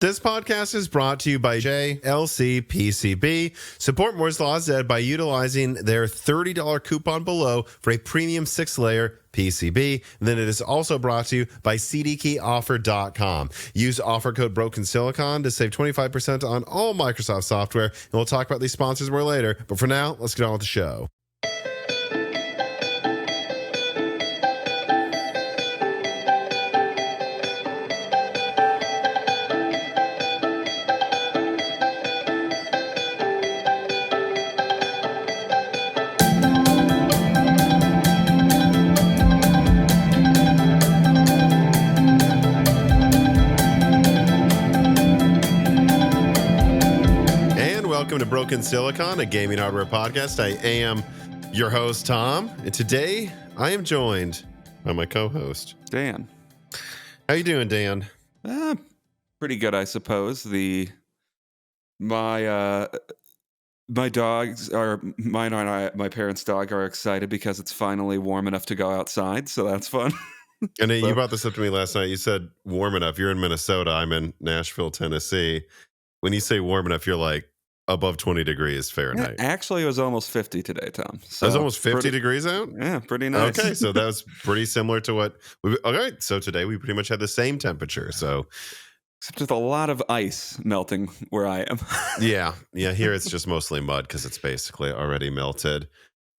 This podcast is brought to you by JLC PCB. Support Moore's Law Z by utilizing their $30 coupon below for a premium 6-layer PCB. And then it is also brought to you by CDKeyOffer.com. Use offer code BrokenSilicon to save 25% on all Microsoft software. And we'll talk about these sponsors more later. But for now, let's get on with the show. Welcome to Broken Silicon, a gaming hardware podcast. I am your host, Tom, and today I am joined by my co-host, Dan. How you doing, Dan? Pretty good, I suppose. My dogs are mine and my parents' dog are excited because it's finally warm enough to go outside, so that's fun. And you brought this up to me last night. You said warm enough. You're in Minnesota. I'm in Nashville, Tennessee. When you say warm enough, you're like above 20 degrees Fahrenheit. Actually, it was almost 50, today, Tom. So it was almost 50 degrees out? Yeah, pretty nice. Okay, so that was pretty similar to what... Okay, so today we pretty much had the same temperature, so... Except with a lot of ice melting where I am. Yeah, here it's just mostly mud because it's basically already melted.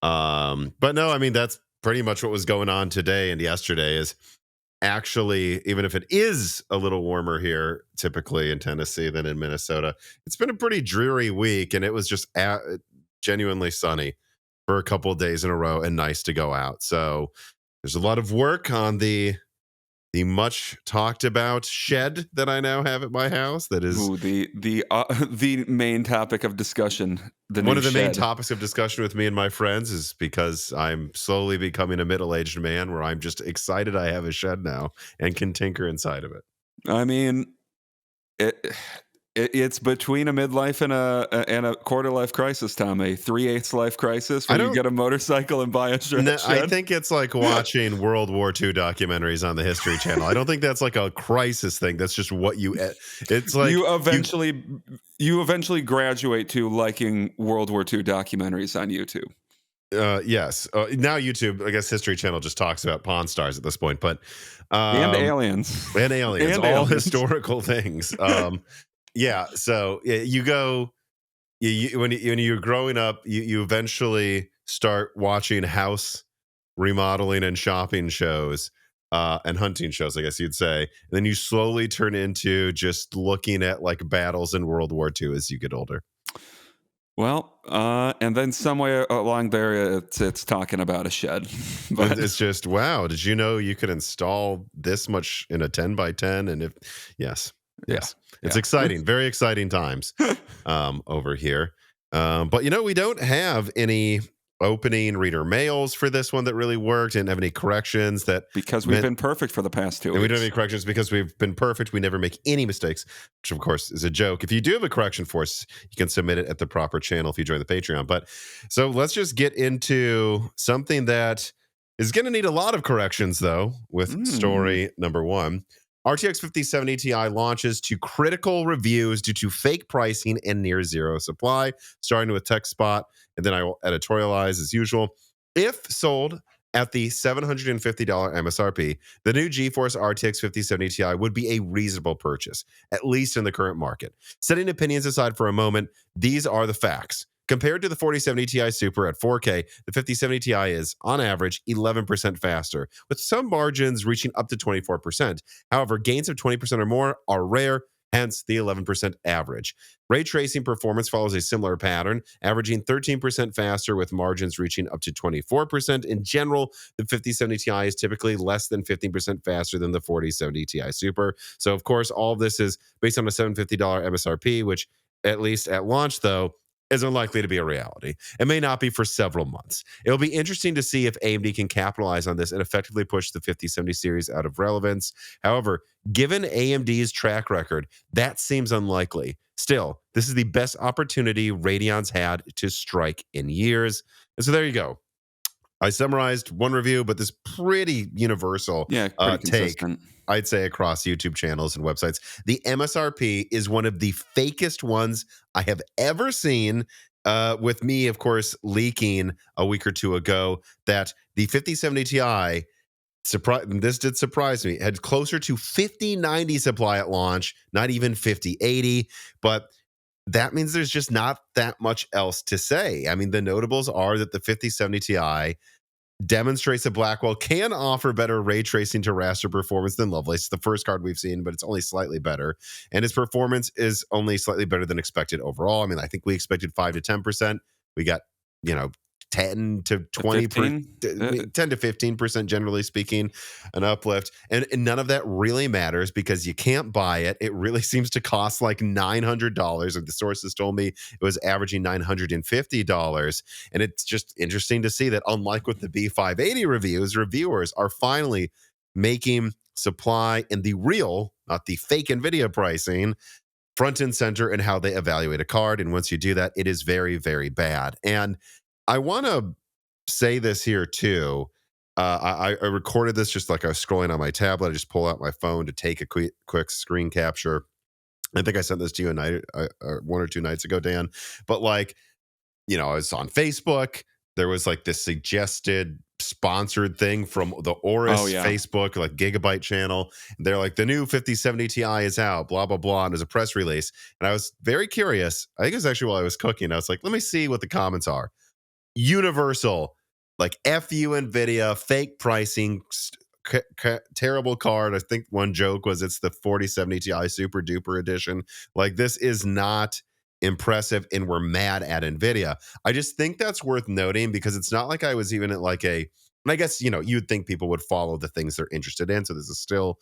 But no, I mean, that's pretty much what was going on today and yesterday is... Actually, even if it is a little warmer here, typically in Tennessee than in Minnesota, it's been a pretty dreary week, and it was just genuinely sunny for a couple of days in a row and nice to go out. So there's a lot of work on the much talked about shed that I now have at my house. That is the main topic of discussion. One of the main topics of discussion with me and my friends is because I'm slowly becoming a middle-aged man where I'm just excited I have a shed now and can tinker inside of it. I mean, it's between a midlife and a quarter-life crisis, Tom. A 3/8 life crisis when you get a motorcycle and buy a shed. I think it's like watching World War II documentaries on the History Channel. I don't think that's like a crisis thing. That's just what it's like you eventually graduate to liking World War II documentaries on YouTube. Yes. Now YouTube, I guess History Channel just talks about Pawn Stars at this point, but and aliens. And aliens. And all aliens. Historical things. Yeah, so you go when you're growing up, you eventually start watching house remodeling and shopping shows and hunting shows, I guess you'd say. And then you slowly turn into just looking at like battles in World War II as you get older. Well, and then somewhere along there, it's talking about a shed. But it's just, wow, did you know you could install this much in a 10 by 10? And yes. It's exciting, very exciting times over here. But, we don't have any opening reader mails for this one that really worked and have any corrections because we've been perfect for the past 2 weeks. And we don't have any corrections because we've been perfect. We never make any mistakes, which, of course, is a joke. If you do have a correction for us, you can submit it at the proper channel if you join the Patreon. But so let's just get into something that is going to need a lot of corrections, though, with story number one. RTX 5070 Ti launches to critical reviews due to fake pricing and near zero supply, starting with TechSpot, and then I will editorialize as usual. If sold at the $750 MSRP, the new GeForce RTX 5070 Ti would be a reasonable purchase, at least in the current market. Setting opinions aside for a moment, these are the facts. Compared to the 4070 Ti Super at 4K, the 5070 Ti is, on average, 11% faster, with some margins reaching up to 24%. However, gains of 20% or more are rare, hence the 11% average. Ray tracing performance follows a similar pattern, averaging 13% faster with margins reaching up to 24%. In general, the 5070 Ti is typically less than 15% faster than the 4070 Ti Super. So, of course, all of this is based on a $750 MSRP, which, at least at launch, though, is unlikely to be a reality. It may not be for several months. It'll be interesting to see if AMD can capitalize on this and effectively push the 5070 series out of relevance. However, given AMD's track record, that seems unlikely. Still, this is the best opportunity Radeon's had to strike in years. And so there you go. I summarized one review, but this pretty universal Yeah, pretty take, consistent. I'd say, across YouTube channels and websites. The MSRP is one of the fakest ones I have ever seen. With me, of course, leaking a week or two ago that the 5070 Ti, this did surprise me, had closer to 5090 supply at launch, not even 5080. But that means there's just not that much else to say. I mean, the notables are that the 5070 Ti demonstrates that Blackwell can offer better ray tracing to raster performance than Lovelace. It's the first card we've seen, but it's only slightly better. And its performance is only slightly better than expected overall. I mean, I think we expected 5 to 10%. We got, 10 to 20 15? 10 to 15%, generally speaking, an uplift. And none of that really matters because you can't buy it. It really seems to cost like $900. Like the sources told me it was averaging $950. And it's just interesting to see that, unlike with the B580 reviews, reviewers are finally making supply and the real, not the fake Nvidia pricing, front and center in how they evaluate a card. And once you do that, it is very, very bad. And I want to say this here too. I recorded this just like I was scrolling on my tablet. I just pull out my phone to take a quick screen capture. I think I sent this to you a night, one or two nights ago, Dan. But like, I was on Facebook. There was like this suggested sponsored thing from the Oris Facebook, like Gigabyte channel. They're like, the new 5070 Ti is out, blah, blah, blah. And there's a press release. And I was very curious. I think it was actually while I was cooking. I was like, let me see what the comments are. Universal, like F you Nvidia, fake pricing, terrible card. I think one joke was it's the 4070 Ti Super Duper Edition. Like, this is not impressive, and we're mad at Nvidia. I just think that's worth noting because it's not like I was even at like and I guess, you'd think people would follow the things they're interested in. So this is still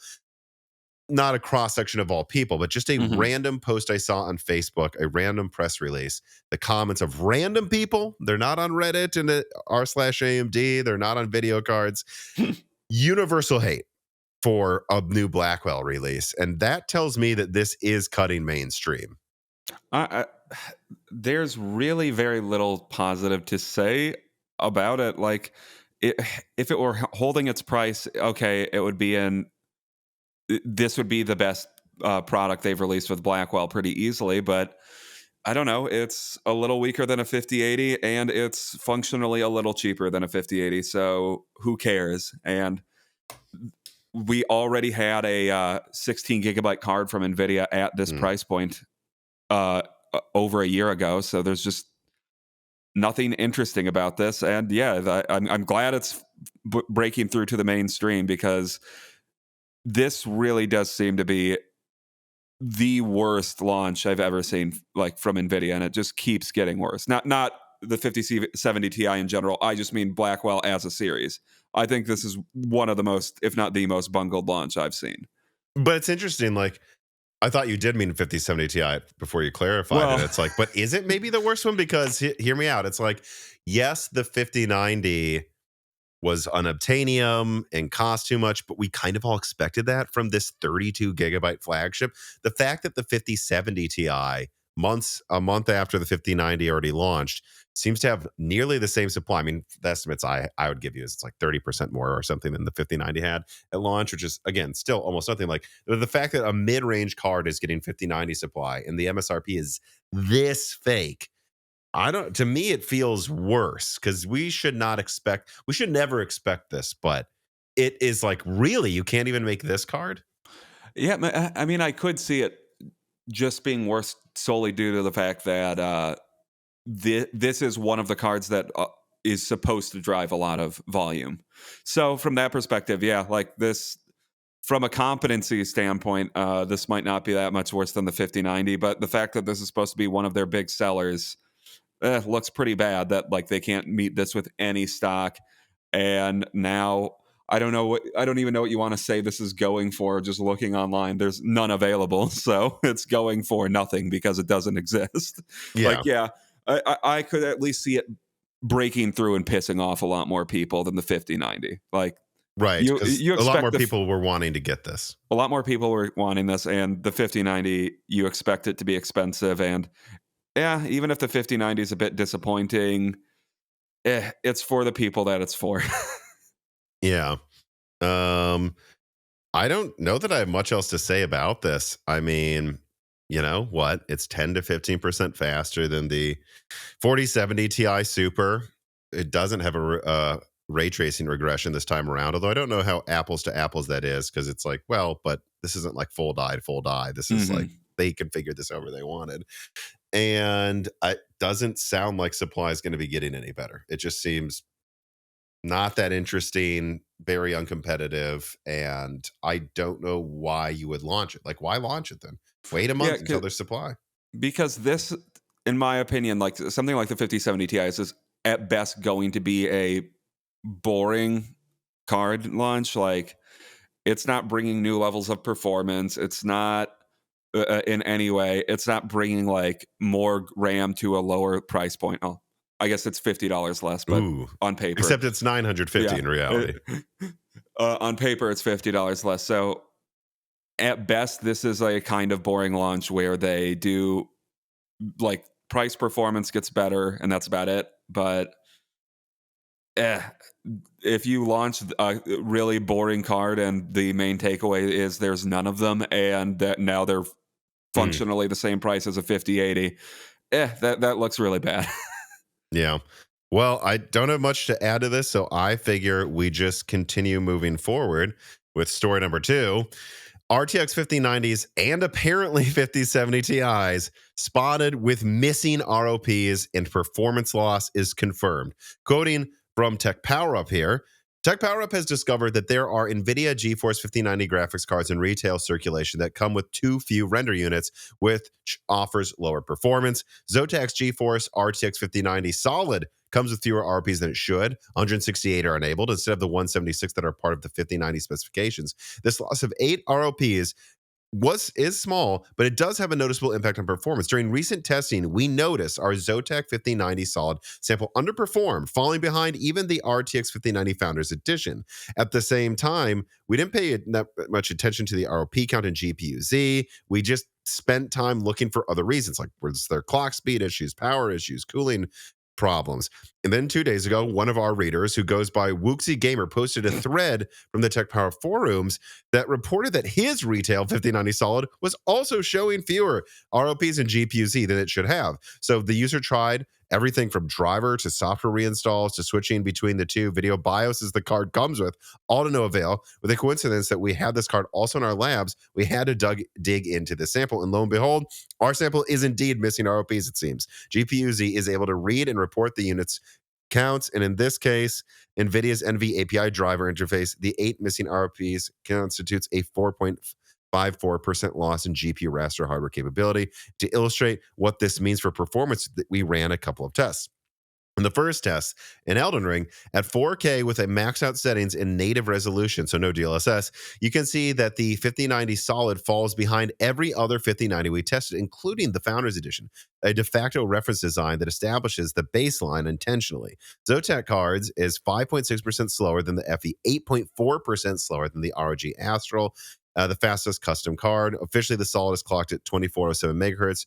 not a cross section of all people, but just a random post I saw on Facebook, a random press release, the comments of random people. They're not on Reddit and r/AMD. They're not on video cards. Universal hate for a new Blackwell release. And that tells me that this is cutting mainstream. There's really very little positive to say about it. Like, if it were holding its price, okay, it would be this would be the best product they've released with Blackwell pretty easily, but I don't know. It's a little weaker than a 5080, and it's functionally a little cheaper than a 5080. So who cares? And we already had a 16 gigabyte card from Nvidia at this price point over a year ago. So there's just nothing interesting about this. And yeah, I'm glad it's breaking through to the mainstream because this really does seem to be the worst launch I've ever seen, like from Nvidia, and it just keeps getting worse. Not the 5070 Ti in general. I just mean Blackwell as a series. I think this is one of the most, if not the most, bungled launch I've seen. But it's interesting. Like, I thought you did mean 5070 Ti before you clarified it. It's like, but is it maybe the worst one? Because hear me out. It's like, yes, the 5090 was unobtainium and cost too much, but we kind of all expected that from this 32 gigabyte flagship. The fact that the 5070 Ti, a month after the 5090 already launched, seems to have nearly the same supply. I mean, the estimates I would give you is it's like 30% more or something than the 5090 had at launch, which is, again, still almost nothing. Like, the fact that a mid-range card is getting 5090 supply and the MSRP is this fake, to me, it feels worse because we should never expect this, but it is like, really, you can't even make this card? Yeah, I mean, I could see it just being worse solely due to the fact that this is one of the cards that is supposed to drive a lot of volume. So from that perspective, yeah, like this, from a competency standpoint, this might not be that much worse than the 5090, but the fact that this is supposed to be one of their big sellers looks pretty bad, that like they can't meet this with any stock. And now I don't even know what you want to say this is going for. Just looking online, there's none available. So it's going for nothing because it doesn't exist. Yeah. Like, yeah, I could at least see it breaking through and pissing off a lot more people than the 5090. Like, right. You a lot more people were wanting to get this. A lot more people were wanting this, and the 5090, you expect it to be expensive. And yeah, even if the 5090 is a bit disappointing, it's for the people that it's for. Yeah. Um, I don't know that I have much else to say about this. I mean, you know what? It's 10 to 15% faster than the 4070 Ti Super. It doesn't have a ray tracing regression this time around, although I don't know how apples to apples that is, because it's like, well, but this isn't like full die to full die. This is like Hmm. they configured this however they wanted. And it doesn't sound like supply is going to be getting any better. It just seems not that interesting, very uncompetitive, and I don't know why you would launch it. Like, why launch it then? Wait a Yeah, month until there's supply. because this, in my opinion, like something like the 5070 Ti is at best going to be a boring card launch. Like, it's not bringing new levels of performance. It's not in any way. It's not bringing like more RAM to a lower price point. Oh, I guess it's $50 less, but Ooh, on paper, except it's 950 yeah, in reality. on paper it's $50 less. So at best, this is a kind of boring launch where they do like price performance gets better, and that's about it. But eh, if you launch a really boring card and the main takeaway is there's none of them, and that now they're Mm, functionally the same price as a 5080, that looks really bad. yeah. Well, I don't have much to add to this, so I figure we just continue moving forward with story number two. RTX 5090s and apparently 5070 Ti's spotted with missing ROPs and performance loss is confirmed. Quoting from Tech Power Up here, Tech Power Up has discovered that there are Nvidia GeForce 5090 graphics cards in retail circulation that come with too few render units, which offers lower performance. Zotac GeForce RTX 5090 Solid comes with fewer RPs than it should. 168 are enabled instead of the 176 that are part of the 5090 specifications. This loss of 8 ROPs is small, but it does have a noticeable impact on performance. During recent testing, we noticed our Zotac 5090 Solid sample underperformed, falling behind even the RTX 5090 Founders Edition. At the same time, we didn't pay that much attention to the ROP count in GPU Z. We just spent time looking for other reasons, like was there clock speed issues, power issues, cooling problems. And then 2 days ago, one of our readers who goes by Wooksy Gamer posted a thread from the Tech Power forums that reported that his retail 5090 Solid was also showing fewer ROPs and GPU-Z than it should have. So the user tried everything from driver to software reinstalls to switching between the two video BIOSes the card comes with, all to no avail. With a coincidence that we had this card also in our labs, we had to dig into the sample, and lo and behold, our sample is indeed missing ROPs, it seems. GPU-Z is able to read and report the units counts, and in this case, NVIDIA's NV API driver interface, the 8 missing RPs constitutes a 4.54% loss in GPU raster hardware capability. To illustrate what this means for performance, we ran a couple of tests. In the first test, in Elden Ring, at 4K with a maxed out settings in native resolution, so no DLSS, you can see that the 5090 Solid falls behind every other 5090 we tested, including the Founders Edition, a de facto reference design that establishes the baseline intentionally. Zotac cards is 5.6% slower than the FE, 8.4% slower than the ROG Astral, the fastest custom card. Officially, the Solid is clocked at 2407 megahertz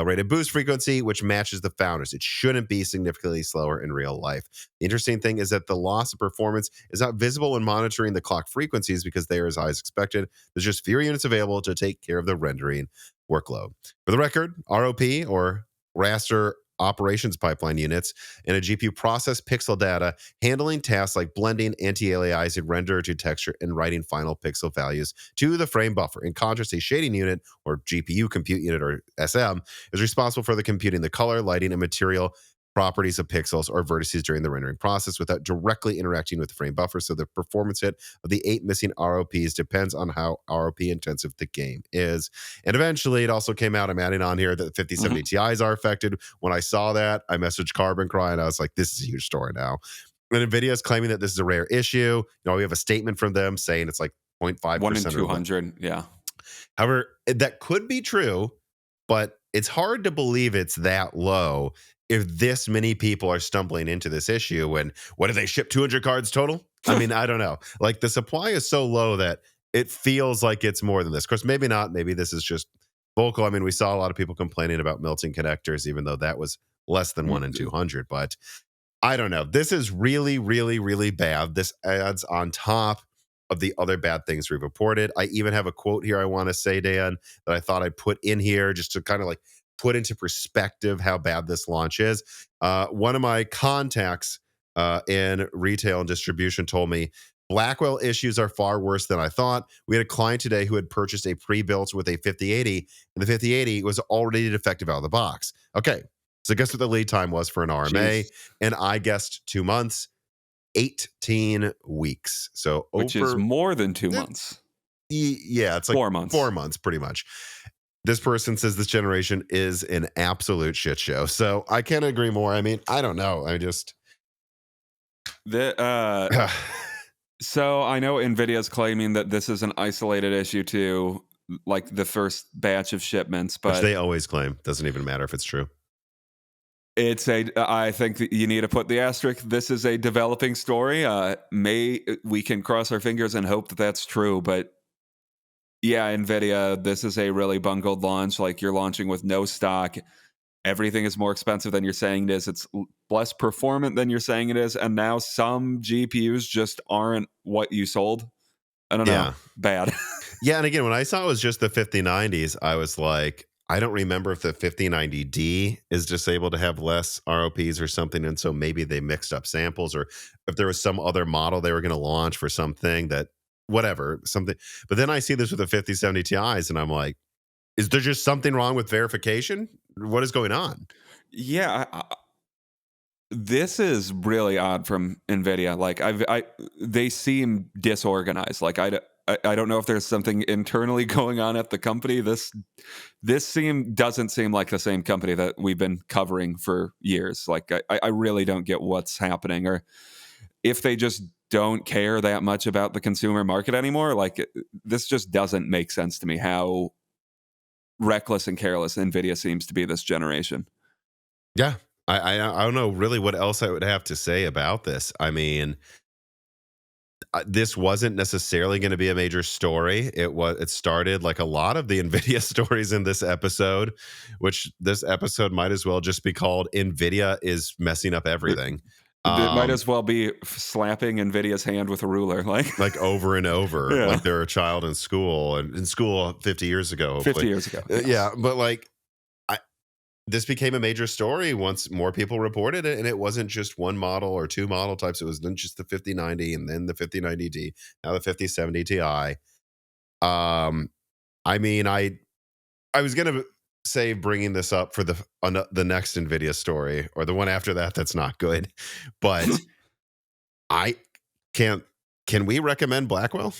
rated boost frequency, which matches the Founders. It shouldn't be significantly slower in real life. The interesting thing is that the loss of performance is not visible when monitoring the clock frequencies because they are as high as expected. There's just fewer units available to take care of the rendering workload. For the record, ROP or raster operations pipeline units and a GPU process pixel data, handling tasks like blending, anti-aliasing, render to texture, and writing final pixel values to the frame buffer. In contrast, a shading unit or GPU compute unit or SM is responsible for the computing the color, lighting, and material properties of pixels or vertices during the rendering process without directly interacting with the frame buffer. So the performance hit of the 8 missing ROPs depends on how ROP intensive the game is. And eventually it also came out, I'm adding on here, that the 5070 Ti's are affected. When I saw that, I messaged Carbon Cry and I was like, this is a huge story now. And Nvidia is claiming that this is a rare issue. We have a statement from them saying it's like 0.5% 1 in or 200, yeah. However, that could be true, but it's hard to believe it's that low if this many people are stumbling into this issue. And what do they ship 200 cards total? I mean, I don't know. Like the supply is so low that it feels like it's more than this. Of course, maybe not. Maybe this is just vocal. I mean, we saw a lot of people complaining about melting connectors, even though that was less than 1 in 200. But I don't know. This is really, really, really bad. This adds on top of the other bad things we've reported. I even have a quote here I want to say, Dan, that I thought I'd put in here just to kind of like put into perspective how bad this launch is. One of my contacts in retail and distribution told me Blackwell issues are far worse than I thought. We had a client today who had purchased a pre-built with a 5080, and the 5080 was already defective out of the box. Okay, so guess what the lead time was for an RMA? Jeez. And I guessed 2 months, 18 weeks. So Which is over, more than 2 eh, months. yeah, it's like 4 months. 4 months pretty much. This person says this generation is an absolute shit show. So I can't agree more. I mean, I don't know. I just, The So I know Nvidia's claiming that this is an isolated issue to like the first batch of shipments, which but they always claim. Doesn't even matter if it's true. I think that you need to put the asterisk. This is a developing story. We can cross our fingers and hope that that's true, but yeah, Nvidia, this is a really bungled launch. Like you're launching with no stock. Everything is more expensive than you're saying it is. It's less performant than you're saying it is, and now some GPUs just aren't what you sold. I don't know. Yeah. Bad. Yeah. And again, when I saw it was just the 5090s, I was like, I don't remember if the 5090D is just able to have less ROPs or something. And so maybe they mixed up samples, or if there was some other model they were going to launch for something that, whatever, something. But then I see this with the 5070 Ti's and I'm like, is there just something wrong with verification? What is going on? Yeah, this is really odd from Nvidia. Like they seem disorganized. Like I don't know if there's something internally going on at the company. This doesn't seem like the same company that we've been covering for years. Like I really don't get what's happening, or if they just don't care that much about the consumer market anymore. Like this just doesn't make sense to me. How reckless and careless Nvidia seems to be this generation. Yeah. I don't know really what else I would have to say about this. I mean, this wasn't necessarily going to be a major story. It started like a lot of the Nvidia stories in this episode, which this episode might as well just be called Nvidia is messing up everything. It might as well be slapping Nvidia's hand with a ruler, Like over and over, yeah, like they're a child in school, and in school 50 years ago, 50 hopefully. years ago. Yeah, but like this became a major story once more people reported it, and it wasn't just one model or two model types. It was then just the 5090 and then the 5090D, now the 5070 Ti. I mean, I was gonna say bringing this up for the next Nvidia story or the one after that that's not good, but I can't. Can we recommend Blackwell?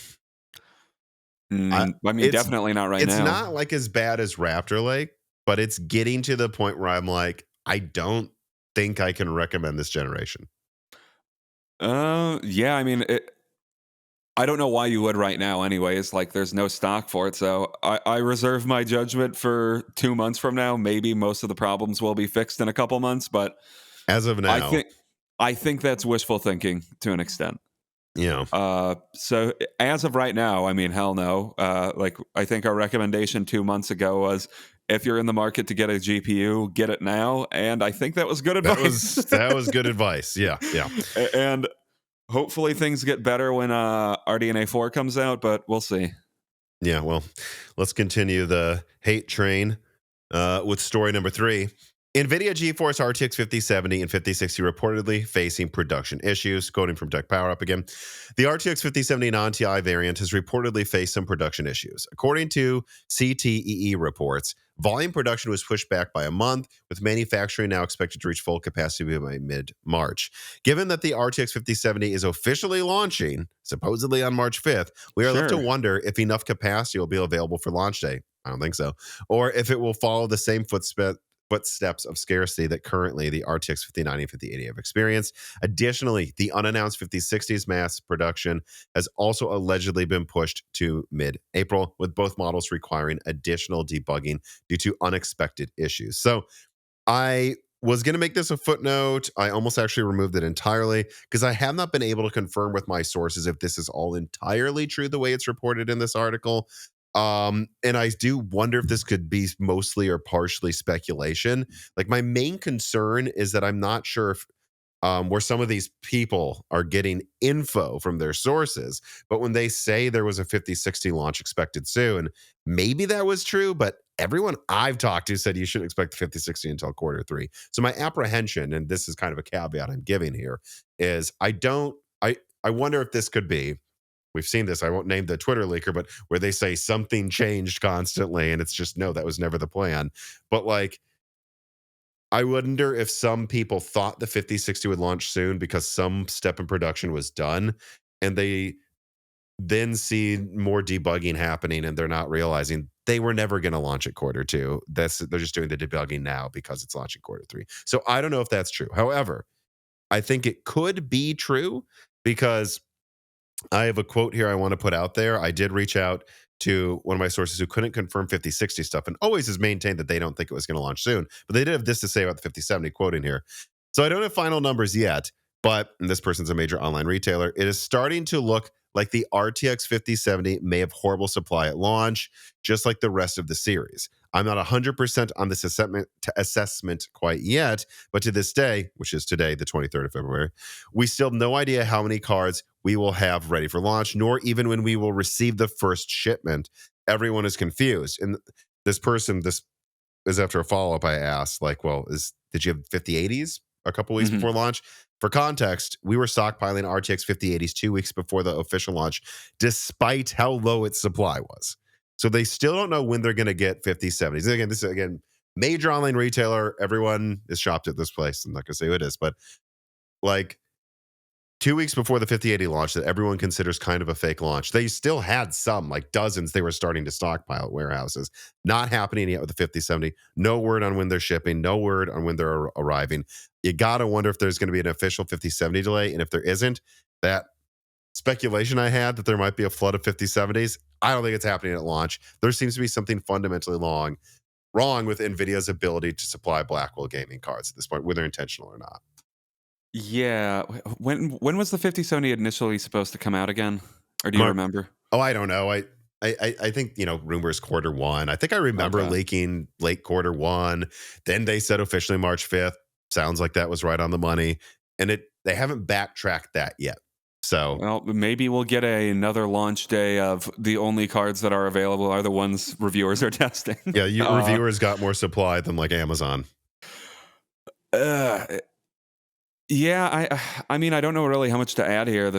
I mean, It's definitely not right it's now. not like as bad as Raptor Lake, but it's getting to the point where I'm like, I don't think I can recommend this generation. Yeah, I mean, I don't know why you would right now. Anyways, like there's no stock for it, so I reserve my judgment for 2 months from now. Maybe most of the problems will be fixed in a couple months, but As of I now, think I think that's wishful thinking to an extent. you know, So as of right now, I mean, hell no. Like I think our recommendation 2 months ago was if you're in the market to get a GPU, get it now. And I think that was good advice. that was good advice. Yeah, yeah. And hopefully things get better when RDNA 4 comes out, but we'll see. Yeah, well, let's continue the hate train with story number 3. NVIDIA GeForce RTX 5070 and 5060 reportedly facing production issues. Quoting from Tech Power Up again. The RTX 5070 non-TI variant has reportedly faced some production issues. According to CTEE reports, volume production was pushed back by a month, with manufacturing now expected to reach full capacity by mid-March. Given that the RTX 5070 is officially launching, supposedly on March 5th, we are left to Sure. wonder if enough capacity will be available for launch day. I don't think so. Or if it will follow the same footsteps of scarcity that currently the RTX 5090 and 5080 have experienced. Additionally, the unannounced 5060's mass production has also allegedly been pushed to mid-April, with both models requiring additional debugging due to unexpected issues. So I was going to make this a footnote. I almost actually removed it entirely because I have not been able to confirm with my sources if this is all entirely true the way it's reported in this article. And I do wonder if this could be mostly or partially speculation. Like my main concern is that I'm not sure if where some of these people are getting info from their sources. But when they say there was a 5060 launch expected soon, maybe that was true, but everyone I've talked to said you shouldn't expect the 5060 until quarter three. So my apprehension, and this is kind of a caveat I'm giving here, is I wonder if this could be, we've seen this, I won't name the Twitter leaker, but where they say something changed constantly and it's just, no, that was never the plan. But like, I wonder if some people thought the 5060 would launch soon because some step in production was done, and they then see more debugging happening and they're not realizing they were never going to launch at quarter two. They're just doing the debugging now because it's launching quarter three. So I don't know if that's true. However, I think it could be true because I have a quote here I want to put out there. I did reach out to one of my sources who couldn't confirm 5060 stuff and always has maintained that they don't think it was going to launch soon. But they did have this to say about the 5070, quoting here. So I don't have final numbers yet, but and this person's a major online retailer. It is starting to look like the RTX 5070 may have horrible supply at launch, just like the rest of the series. I'm not 100% on this assessment quite yet, but to this day, which is today, the 23rd of February, we still have no idea how many cards we will have ready for launch, nor even when we will receive the first shipment. Everyone is confused. And this is after a follow-up I asked, like, well, did you have 5080s a couple weeks before launch? For context, we were stockpiling RTX 5080s 2 weeks before the official launch, despite how low its supply was. So they still don't know when they're going to get 5070s. And again, this is major online retailer. Everyone is shopped at this place. I'm not going to say who it is, but like 2 weeks before the 5080 launch that everyone considers kind of a fake launch, they still had some, like dozens, they were starting to stockpile at warehouses. Not happening yet with the 5070. No word on when they're shipping. No word on when they're arriving. You got to wonder if there's going to be an official 5070 delay. And if there isn't, that speculation I had that there might be a flood of 5070s, I don't think it's happening at launch. There seems to be something fundamentally wrong with NVIDIA's ability to supply Blackwell gaming cards at this point, whether intentional or not. Yeah. When was the 5070 initially supposed to come out again? Or do you remember? Oh, I don't know. I think, rumors quarter one. I think I remember leaking late quarter one. Then they said officially March 5th. Sounds like that was right on the money. And they haven't backtracked that yet. So, well, maybe we'll get another launch day of the only cards that are available are the ones reviewers are testing. Yeah, reviewers got more supply than like Amazon. Yeah, I mean, I don't know really how much to add here.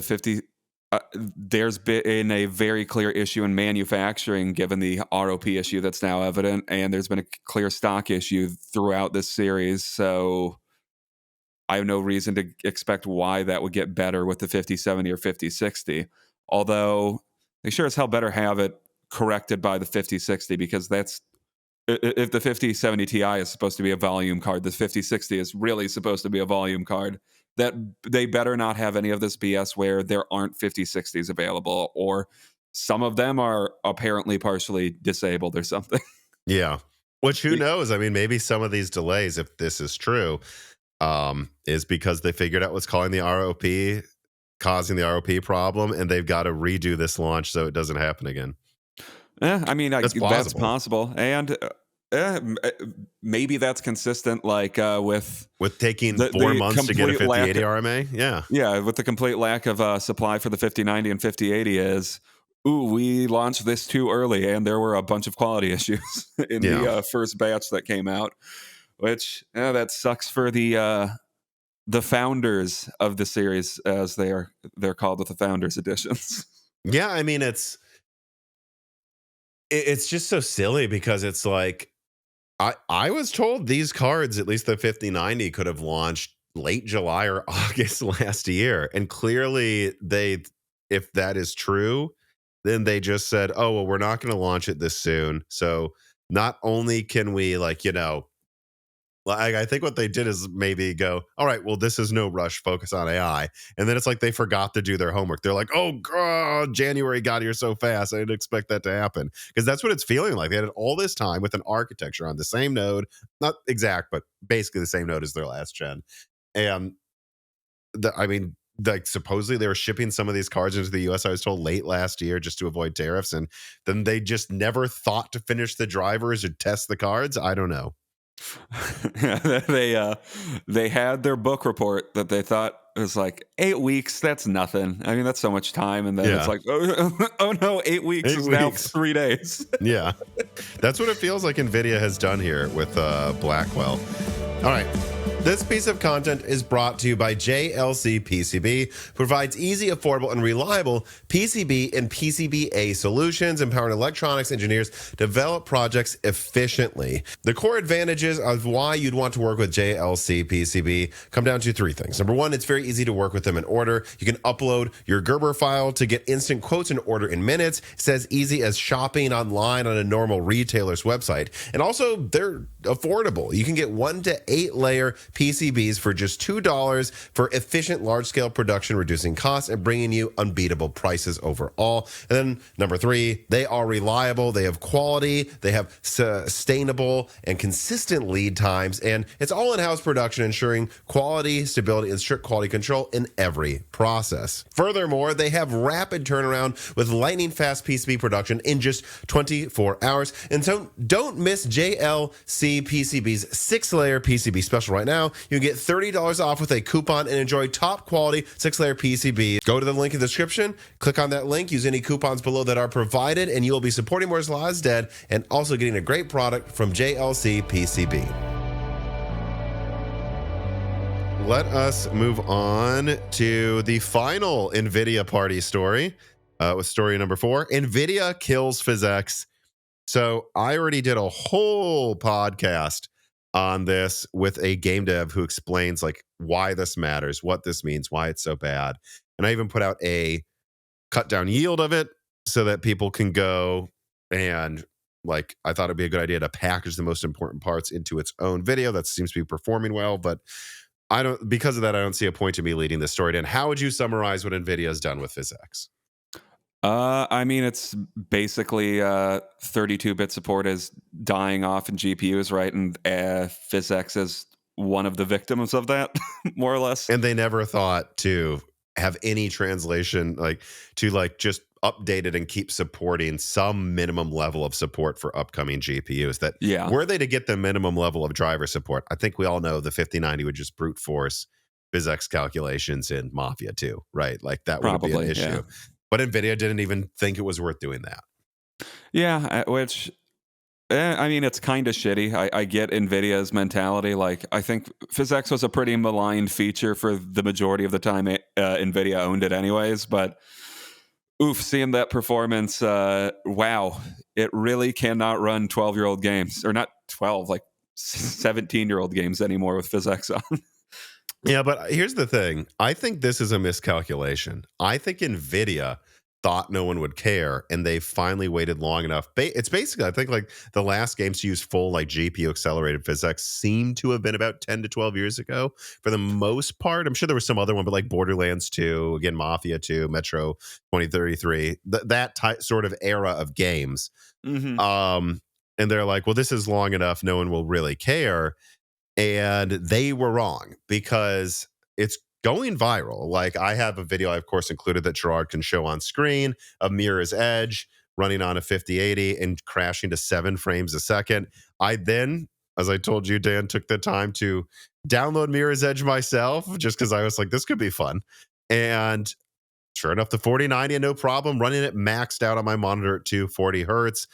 There's been a very clear issue in manufacturing, given the ROP issue that's now evident, and there's been a clear stock issue throughout this series. So I have no reason to expect why that would get better with the 5070 or 5060. Although they sure as hell better have it corrected by the 5060, because if the 5070 Ti is supposed to be a volume card, the 5060 is really supposed to be a volume card. That they better not have any of this BS where there aren't 5060s available, or some of them are apparently partially disabled or something. Yeah. Which, who knows? I mean, maybe some of these delays, if this is true, is because they figured out what's causing the ROP problem, and they've got to redo this launch so it doesn't happen again. I mean, that's possible. And maybe that's consistent, like with taking 4 months to get a 5080 RMA. Yeah, with the complete lack of supply for the 5090 and 5080 is, we launched this too early, and there were a bunch of quality issues in the first batch that came out, which that sucks for the founders of the series, as they're called, with the founders editions. Yeah, I mean, it's just so silly because it's like, I was told these cards, at least the 5090, could have launched late July or August last year. And clearly if that is true, then they just said, oh, well, we're not going to launch it this soon. So not only can we I think what they did is maybe go, all right, well, this is no rush, focus on AI. And then it's like they forgot to do their homework. They're like, oh, God, January got here so fast. I didn't expect that to happen. Because that's what it's feeling like. They had all this time with an architecture on the same node, not exact, but basically the same node as their last gen. And supposedly they were shipping some of these cards into the US, I was told, late last year just to avoid tariffs. And then they just never thought to finish the drivers or test the cards. I don't know. They had their book report that they thought was like 8 weeks. That's nothing. I mean, that's so much time, and then it's Yeah, like, oh no, 8 weeks 8 is now weeks. 3 days. Yeah, that's what it feels like Nvidia has done here with Blackwell. All right. This piece of content is brought to you by JLC PCB, provides easy, affordable, and reliable PCB and PCBA solutions, empowering electronics engineers to develop projects efficiently. The core advantages of why you'd want to work with JLC PCB come down to three things. Number one, it's very easy to work with them in order. You can upload your Gerber file to get instant quotes and order in minutes. It's as easy as shopping online on a normal retailer's website. And also, they're affordable. You can get 1 to 8 layer PCBs for just $2 for efficient large-scale production, reducing costs and bringing you unbeatable prices overall. And then number three, they are reliable, they have quality, they have sustainable and consistent lead times, and it's all in-house production, ensuring quality, stability, and strict quality control in every process. Furthermore, they have rapid turnaround with lightning-fast PCB production in just 24 hours. And so don't miss JLC PCB's 6-layer PCB special right now. You can get $30 off with a coupon and enjoy top quality 6-layer PCB. Go to the link in the description, click on that link, use any coupons below that are provided, and you will be supporting Moore's Law is Dead and also getting a great product from JLC PCB. Let us move on to the final NVIDIA party story with story number 4. NVIDIA kills PhysX. So I already did a whole podcast on this with a game dev who explains like why this matters, what this means, why it's so bad. And I even put out a cut down yield of it so that people can go and like, I thought it'd be a good idea to package the most important parts into its own video that seems to be performing well. But because of that, I don't see a point to me leading this story. And how would you summarize what NVIDIA has done with PhysX? I mean, it's basically 32-bit support is dying off in GPUs, right? And PhysX is one of the victims of that, more or less. And they never thought to have any translation, like to like just update it and keep supporting some minimum level of support for upcoming GPUs. That were they to get the minimum level of driver support, I think we all know the 5090 would just brute force PhysX calculations in Mafia 2, right? Like that would be an issue. Yeah. But NVIDIA didn't even think it was worth doing that. Yeah, which, I mean, it's kind of shitty. I get NVIDIA's mentality. Like, I think PhysX was a pretty maligned feature for the majority of the time NVIDIA owned it anyways. But, oof, seeing that performance, wow, it really cannot run 12-year-old games. Or not 12, like 17-year-old games anymore with PhysX on. Yeah, but here's the thing. I think this is a miscalculation. I think NVIDIA thought no one would care, and they finally waited long enough. It's basically, I think, like the last games to use full like GPU accelerated PhysX seemed to have been about 10 to 12 years ago for the most part. I'm sure there was some other one, but like Borderlands 2, again, Mafia 2, Metro 2033, that sort of era of games. Mm-hmm. And they're like, well, this is long enough. No one will really care. And they were wrong because it's going viral. Like I have a video I, of course, included that Gerard can show on screen of Mirror's Edge running on a 5080 and crashing to 7 frames a second. I then, as I told you, Dan, took the time to download Mirror's Edge myself just because I was like, this could be fun. And sure enough, the 4090, no problem, running it maxed out on my monitor at 240 hertz.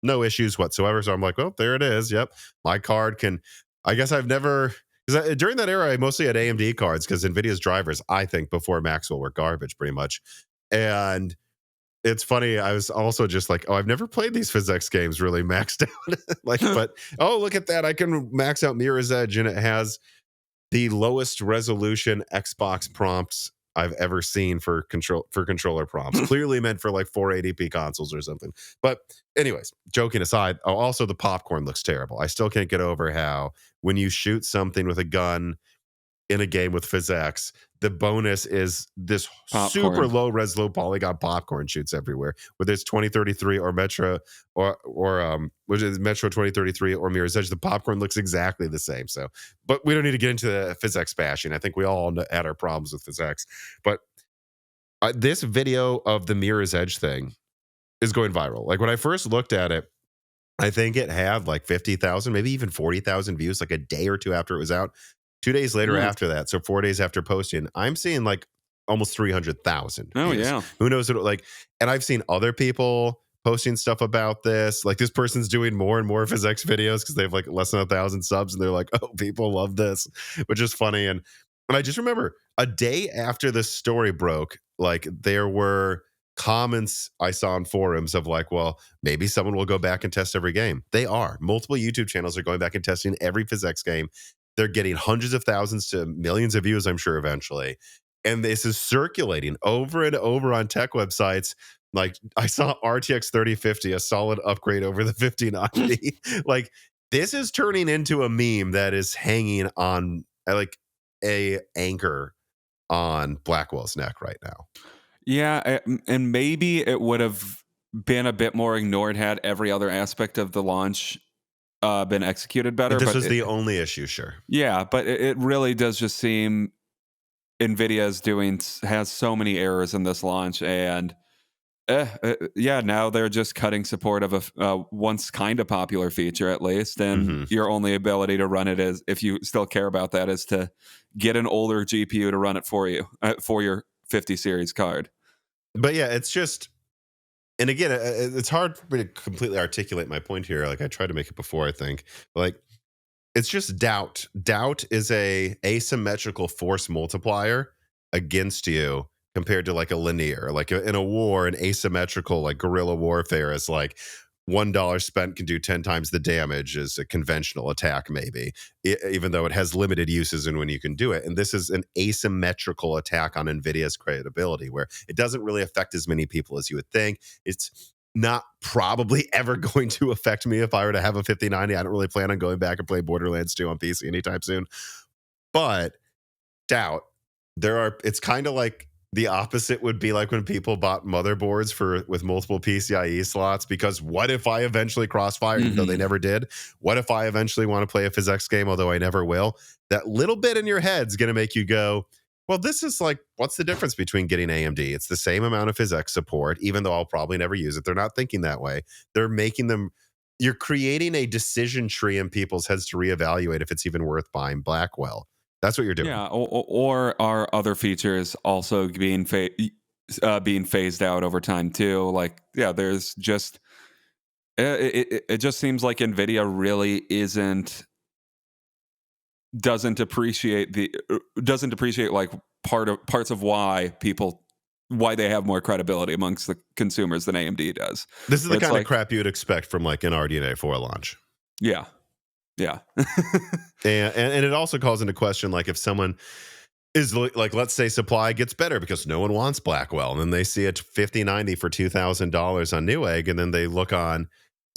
No issues whatsoever. So I'm like, well, there it is. Yep. My card can... I guess I've never, because during that era, I mostly had AMD cards because NVIDIA's drivers, I think, before Maxwell were garbage pretty much. And it's funny, I was also just like, oh, I've never played these PhysX games really maxed out. Like, but, oh, look at that. I can max out Mirror's Edge and it has the lowest resolution Xbox prompts I've ever seen for controller prompts. Clearly meant for like 480p consoles or something. But anyways, joking aside, also the popcorn looks terrible. I still can't get over how when you shoot something with a gun in a game with PhysX, the bonus is this super low res, low polygon popcorn shoots everywhere. Whether it's 2033 or Metro or which is Metro 2033 or Mirror's Edge, the popcorn looks exactly the same. So, but we don't need to get into the PhysX bashing. I think we all had our problems with PhysX. But this video of the Mirror's Edge thing is going viral. Like when I first looked at it, I think it had like 50,000, maybe even 40,000 views, like a day or two after it was out. 2 days later Yeah. after that, so 4 days after posting, I'm seeing like almost 300,000 Oh, views. yeah. Who knows what like, and I've seen other people posting stuff about this. Like this person's doing more and more PhysX videos because they have like less than 1,000 subs, and they're like, "Oh, people love this," which is funny. And I just remember a day after this story broke, like there were comments I saw on forums of like, well, maybe someone will go back and test every game. They are. Multiple YouTube channels are going back and testing every PhysX game. They're getting hundreds of thousands to millions of views, I'm sure, eventually. And this is circulating over and over on tech websites. Like I saw RTX 3050, a solid upgrade over the 5090. Like this is turning into a meme that is hanging on like a anchor on Blackwell's neck right now. Yeah, and maybe it would have been a bit more ignored had every other aspect of the launch been executed If better. this But was the only issue, sure. yeah, but it really does just seem Nvidia's has so many errors in this launch, and yeah, now they're just cutting support of a once kind of popular feature at least, and Hmm. your only ability to run it is, if you still care about that, is to get an older GPU to run it for you for your 50 series card. But yeah, it's just, and again, it's hard for me to completely articulate my point here. Like I tried to make it before, I think. Like it's just doubt. Doubt is a asymmetrical force multiplier against you compared to like a linear. Like in a war, an asymmetrical like guerrilla warfare is like $1 spent can do 10 times the damage as a conventional attack, maybe, even though it has limited uses and when you can do it. And this is an asymmetrical attack on NVIDIA's credibility, where it doesn't really affect as many people as you would think. It's not probably ever going to affect me if I were to have a 5090. I don't really plan on going back and play Borderlands 2 on PC anytime soon. But doubt, it's kind of like the opposite would be like when people bought motherboards for with multiple PCIe slots, because what if I eventually crossfire, even though they Hmm. never did? What if I eventually want to play a PhysX game, although I never will? That little bit in your head's going to make you go, well, this is like, what's the difference between getting AMD? It's the same amount of PhysX support, even though I'll probably never use it. They're not thinking that way. They're making them, you're creating a decision tree in people's heads to reevaluate if it's even worth buying Blackwell. That's what you're doing. Yeah, or are other features also being phased out over time too? Like, yeah, there's just it just seems like Nvidia really doesn't appreciate like parts of why they have more credibility amongst the consumers than AMD does. This is Where the it's kind of like, crap you'd expect from like an RDNA 4 launch. yeah, yeah, And it also calls into question, like if someone is like, let's say supply gets better because no one wants Blackwell, and then they see a 5090 for $2,000 on Newegg, and then they look on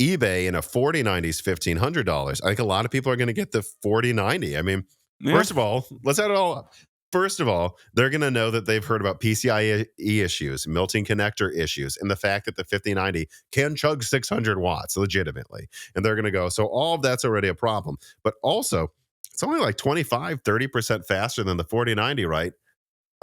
eBay and a 4090 is $1,500. I think a lot of people are going to get the 4090. I mean, yeah, first of all, let's add it all up. First of all, they're going to know that they've heard about PCIe issues, melting connector issues, and the fact that the 5090 can chug 600 watts legitimately. And they're going to go, so all of that's already a problem. But also, it's only like 25-30% faster than the 4090, right?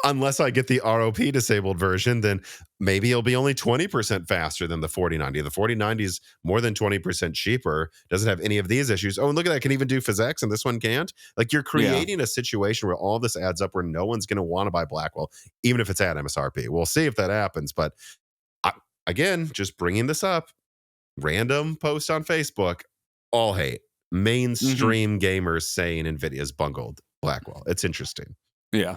Unless I get the ROP disabled version, then maybe it'll be only 20% faster than the 4090. The 4090 is more than 20% cheaper, doesn't have any of these issues. Oh, and look at that, can even do PhysX, and this one can't. Like you're yeah. creating a situation where all this adds up where no one's going to want to buy Blackwell, even if it's at MSRP. We'll see if that happens. But I, again, just bringing this up, random post on Facebook, all hate. Hmm. Mainstream gamers saying NVIDIA's bungled Blackwell. It's interesting. Yeah.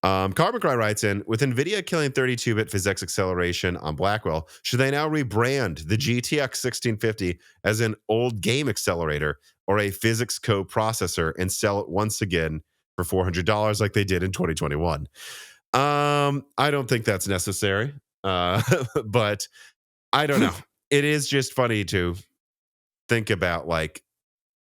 Carbon Cry writes in, with NVIDIA killing 32-bit PhysX acceleration on Blackwell, should they now rebrand the GTX 1650 as an old game accelerator or a PhysX co-processor and sell it once again for $400 like they did in 2021? I don't think that's necessary, but I don't know. It is just funny to think about, like,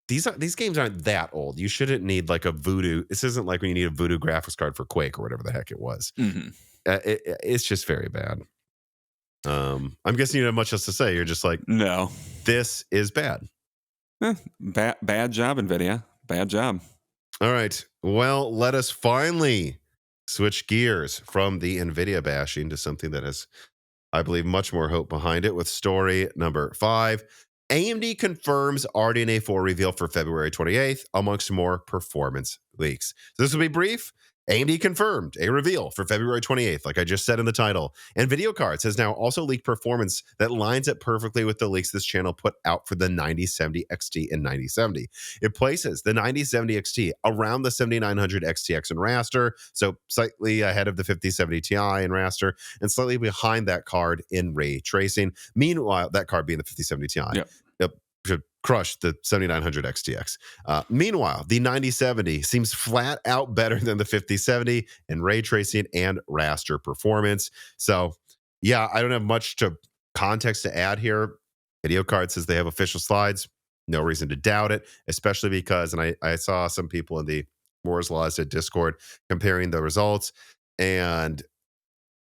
these games aren't that old. You shouldn't need like a Voodoo. This isn't like when you need a Voodoo graphics card for Quake or whatever the heck it was. Hmm. It's just very bad. I'm guessing you don't have much else to say. You're just like, No. this is bad. Bad job, Nvidia. Bad job. All right. Well, let us finally switch gears from the NVIDIA bashing to something that has, I believe, much more hope behind it, with story number 5. AMD confirms RDNA 4 reveal for February 28th, amongst more performance leaks. So this will be brief. AMD confirmed a reveal for February 28th, like I just said in the title. And Video Cards has now also leaked performance that lines up perfectly with the leaks this channel put out for the 9070 XT and 9070. It places the 9070 XT around the 7900 XTX in raster, so slightly ahead of the 5070 Ti in raster, and slightly behind that card in ray tracing. Meanwhile, that card being the 5070 Ti. Yeah. Should crush the 7900 XTX. Meanwhile, the 9070 seems flat out better than the 5070 in ray tracing and raster performance. So, yeah, I don't have much to context to add here. Video Card says they have official slides. No reason to doubt it, especially because, and I saw some people in the Moore's Law at Discord comparing the results, and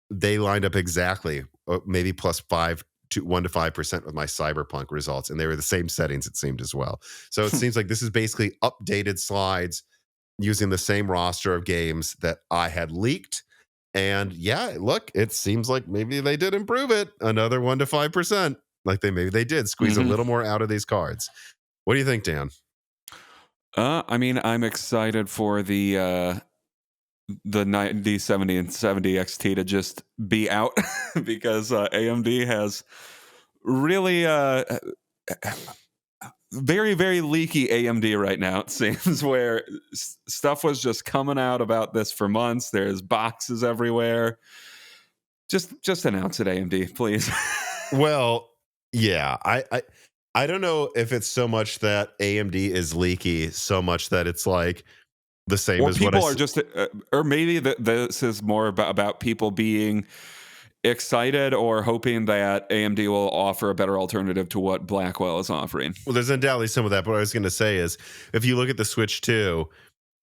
they lined up exactly, maybe plus 1 to 5% with my Cyberpunk results, and they were the same settings, it seemed, as well. So it seems like this is basically updated slides using the same roster of games that I had leaked. And yeah, look, it seems like maybe they did improve it another 1 to 5%. Like maybe they did squeeze a little more out of these cards. What do you think, Dan? I mean, I'm excited for the 90, 70, and 70 XT to just be out because AMD has really very, very leaky AMD right now, it seems, where stuff was just coming out about this for months. There's boxes everywhere. Just announce it, AMD, please. Well, yeah, I don't know if it's so much that AMD is leaky, so much that it's like the same or as people what are just, or maybe this is more about people being excited or hoping that AMD will offer a better alternative to what Blackwell is offering. Well, there's undoubtedly some of that, but what I was going to say is if you look at the Switch 2,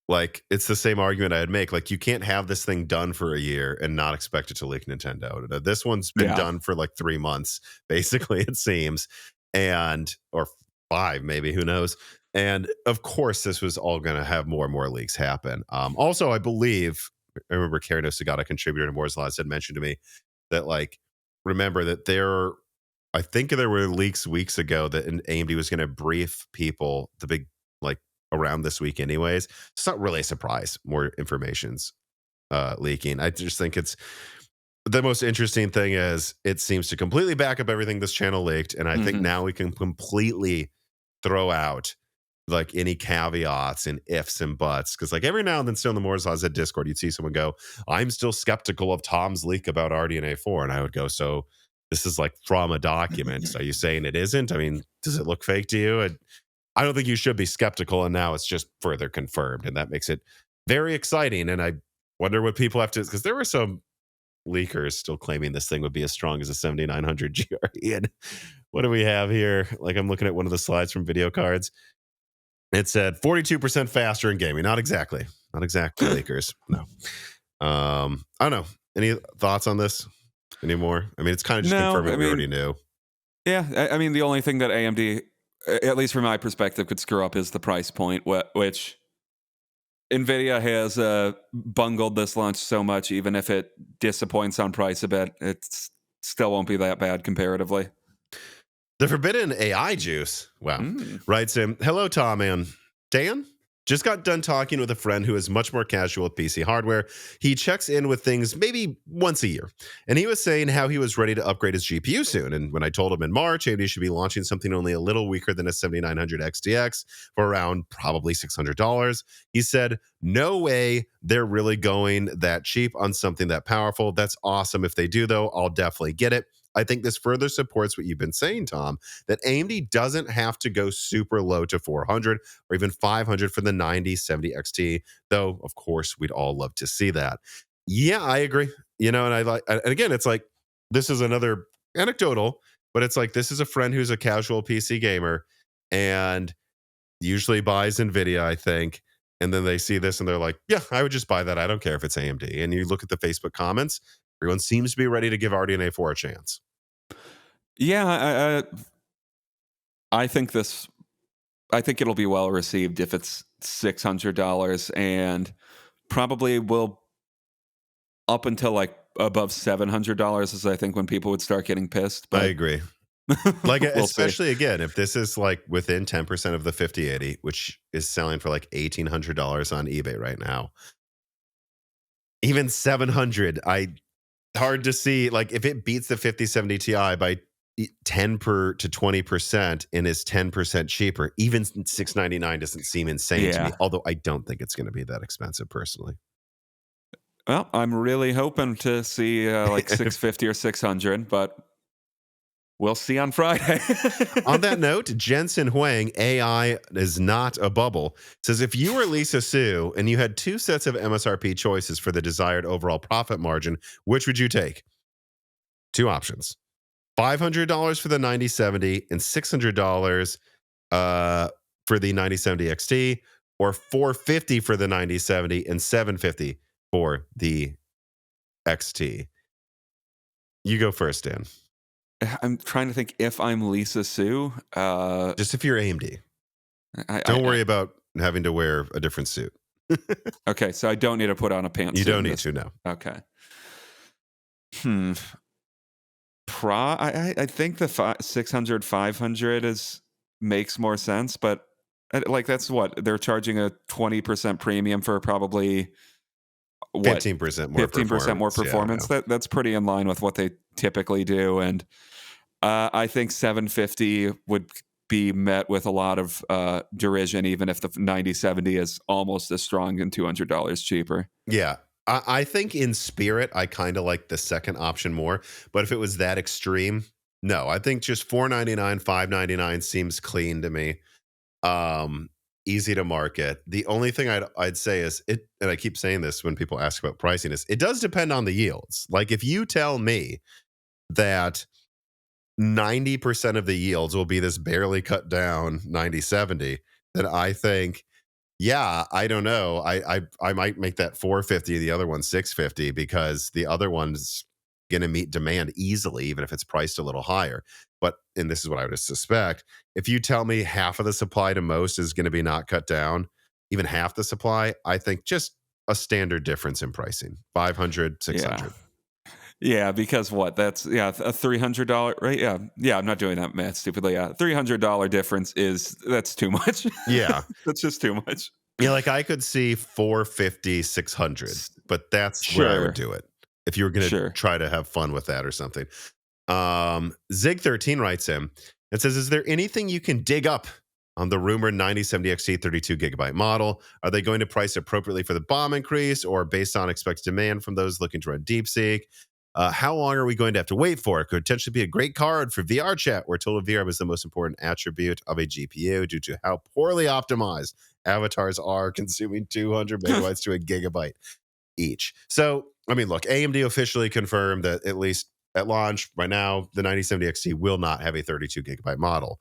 like it's the same argument I'd make. Like you can't have this thing done for a year and not expect it to leak Nintendo. This one's been done for like 3 months, basically, it seems, and or 5, maybe, who knows. And of course, this was all going to have more and more leaks happen. Also, I I remember Karen Osagata, contributor to Moore's Law, had mentioned to me that, like, remember that I think there were leaks weeks ago that AMD was going to brief people, the big, like, around this week anyways. It's not really a surprise more information's leaking. I just think it's the most interesting thing is it seems to completely back up everything this channel leaked, and I think now we can completely throw out like any caveats and ifs and buts, because like every now and then still in the Moore's Laws at Discord you'd see someone go, I'm still skeptical of Tom's leak about RDNA 4, and I would go, so this is like from a document, so are you saying it isn't? I mean, does it look fake to you? I don't think you should be skeptical, and now it's just further confirmed, and that makes it very exciting. And I wonder what people have to, because there were some leakers still claiming this thing would be as strong as a 7900 GRE. And what do we have here? Like, I'm looking at one of the slides from Video Cards. It said 42% faster in gaming. Not exactly leakers. No. I don't know. Any thoughts on this anymore? I mean, it's kind of just confirming what we already knew. Yeah, I mean, the only thing that AMD, at least from my perspective, could screw up is the price point, which Nvidia has bungled this launch so much. Even if it disappoints on price a bit, it still won't be that bad comparatively. The Forbidden AI Juice, wow, writes in, hello, Tom and Dan. Just got done talking with a friend who is much more casual with PC hardware. He checks in with things maybe once a year. And he was saying how he was ready to upgrade his GPU soon. And when I told him in March, AMD should be launching something only a little weaker than a 7900 XTX for around probably $600, he said, no way they're really going that cheap on something that powerful. That's awesome. If they do, though, I'll definitely get it. I think this further supports what you've been saying, Tom, that AMD doesn't have to go super low to 400 or even 500 for the 9070 XT, though, of course, we'd all love to see that. Yeah, I agree. You know, and again, it's like, this is another anecdotal, but it's like, this is a friend who's a casual PC gamer and usually buys NVIDIA, I think. And then they see this and they're like, yeah, I would just buy that. I don't care if it's AMD. And you look at the Facebook comments, everyone seems to be ready to give RDNA 4 a chance. Yeah, I think it'll be well received if it's $600, and probably will up until like above $700 is I think when people would start getting pissed. But I agree. Like, We'll see. especially again, if this is like within 10% of the 5080, which is selling for like $1,800 on eBay right now, even 700, hard to see. Like, if it beats the 5070 Ti by 10 per to 20% and is 10% cheaper, even 699 doesn't seem insane to me. Yeah. Although I don't think it's going to be that expensive personally. Well, I'm really hoping to see like If 650 or 600, but we'll see on Friday. On that note, Jensen Huang, AI is not a bubble, says if you were Lisa Su and you had two sets of MSRP choices for the desired overall profit margin, which would you take? Two options: $500 for the 9070 and $600 for the 9070 XT, or $450 for the 9070 and $750 for the XT. You go first, Dan. I'm trying to think if I'm Lisa Sue. Just if you're AMD. I, Don't I, worry about having to wear a different suit. okay, so I don't need to put on a You pantsuit don't in need this. to, no. Okay. Hmm. I think the 600, 500 makes more sense, but like that's what they're charging a 20% premium for probably what 15% more 15% more performance. Yeah, I performance. know. That's pretty in line with what they typically do, and I think 750 would be met with a lot of derision, even if the 9070 is almost as strong and $200 cheaper. Yeah. I think in spirit, I kind of like the second option more. But if it was that extreme, no. I think just $499, $599 seems clean to me. Easy to market. The only thing I'd say is it, and I keep saying this when people ask about pricing, is it does depend on the yields. Like if you tell me that 90% of the yields will be this barely cut down 9070, then I think, yeah, I don't know. I might make that 450, the other one 650, because the other one's going to meet demand easily, even if it's priced a little higher. But, and this is what I would suspect, if you tell me half of the supply to most is going to be not cut down, even half the supply, I think just a standard difference in pricing, 500, six Yeah. hundred. Yeah, because what? That's a $300, right? Yeah, yeah. I'm not doing that math stupidly. Yeah, $300 difference that's too much. Yeah. That's just too much. Yeah, like I could see 450, 600, S- but that's where I would Sure, do it if you were going to sure. try to have fun with that or something. Zig13 writes in and says, is there anything you can dig up on the rumored 9070 XT 32 gigabyte model? Are they going to price appropriately for the BOM increase or based on expected demand from those looking to run DeepSeek? How long are we going to have to wait for? It could potentially be a great card for VR chat, where total VR was the most important attribute of a GPU due to how poorly optimized avatars are, consuming 200 megabytes to a gigabyte each. So, I mean, look, AMD officially confirmed that at least at launch right now, the 9070 XT will not have a 32 gigabyte model.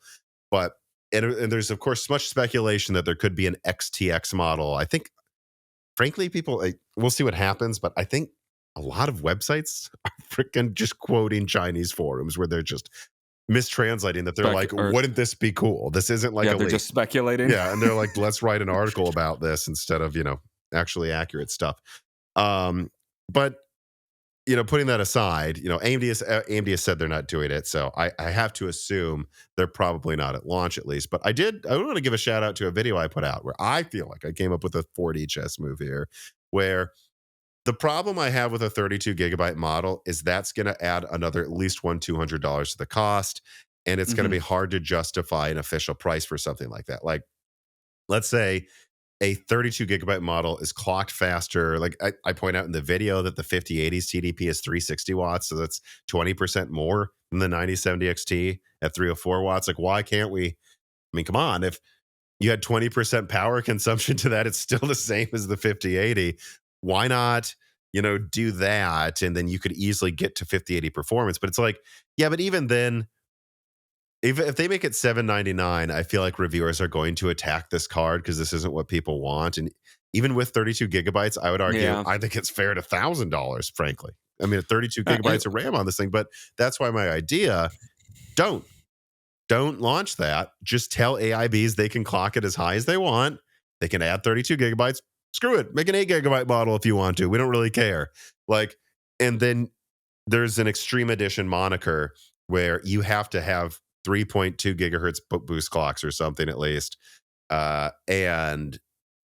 But, and there's, of course, much speculation that there could be an XTX model. I think, frankly, people, we'll see what happens, but I think a lot of websites are freaking just quoting Chinese forums where they're just mistranslating that. They're like, wouldn't this be cool? This isn't like Yeah, a they're leak. just speculating. Yeah. And they're like, let's write an article about this instead of, actually accurate stuff. But, putting that aside, AMD has said they're not doing it. So I have to assume they're probably not at launch at least. But I want to give a shout out to a video I put out where I feel like I came up with a 4D chess move here, where the problem I have with a 32 gigabyte model is that's going to add another at least $200 to the cost. And it's going to be hard to justify an official price for something like that. Like, let's say a 32 gigabyte model is clocked faster. Like I point out in the video that the 5080's TDP is 360 watts. So that's 20% more than the 9070 XT at 304 watts. Like, why can't we? I mean, come on. If you had 20% power consumption to that, it's still the same as the 5080. Why not, do that? And then you could easily get to 5080 performance. But it's like, yeah, but even then, if they make it $799, I feel like reviewers are going to attack this card because this isn't what people want. And even with 32 gigabytes, I would argue, Yeah. I think it's fair to $1,000, frankly. I mean, 32 gigabytes of RAM on this thing, but that's why my idea, don't launch that. Just tell AIBs they can clock it as high as they want. They can add 32 gigabytes. Screw it. Make an 8 gigabyte model if you want to. We don't really care. Like, and then there's an extreme edition moniker where you have to have 3.2 gigahertz boost clocks or something at least, and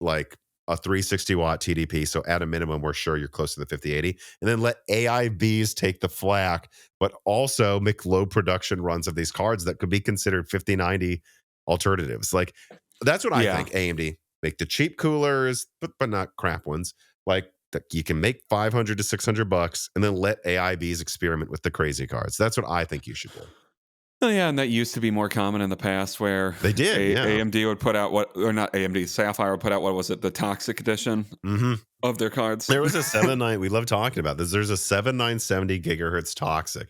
like a 360 watt TDP. So at a minimum, we're sure you're close to the 5080. And then let AIBs take the flack, but also make low production runs of these cards that could be considered 5090 alternatives. Like that's what I Yeah. think. AMD make the cheap coolers, but not crap ones. Like that you can make 500 to 600 bucks and then let AIBs experiment with the crazy cards. That's what I think you should do. Oh, yeah, and that used to be more common in the past where They did, yeah. AMD would put out or not AMD, Sapphire would put out, what was it, the Toxic Edition Hmm. of their cards. There was a 7.9. We love talking about this. There's a 7970 gigahertz toxic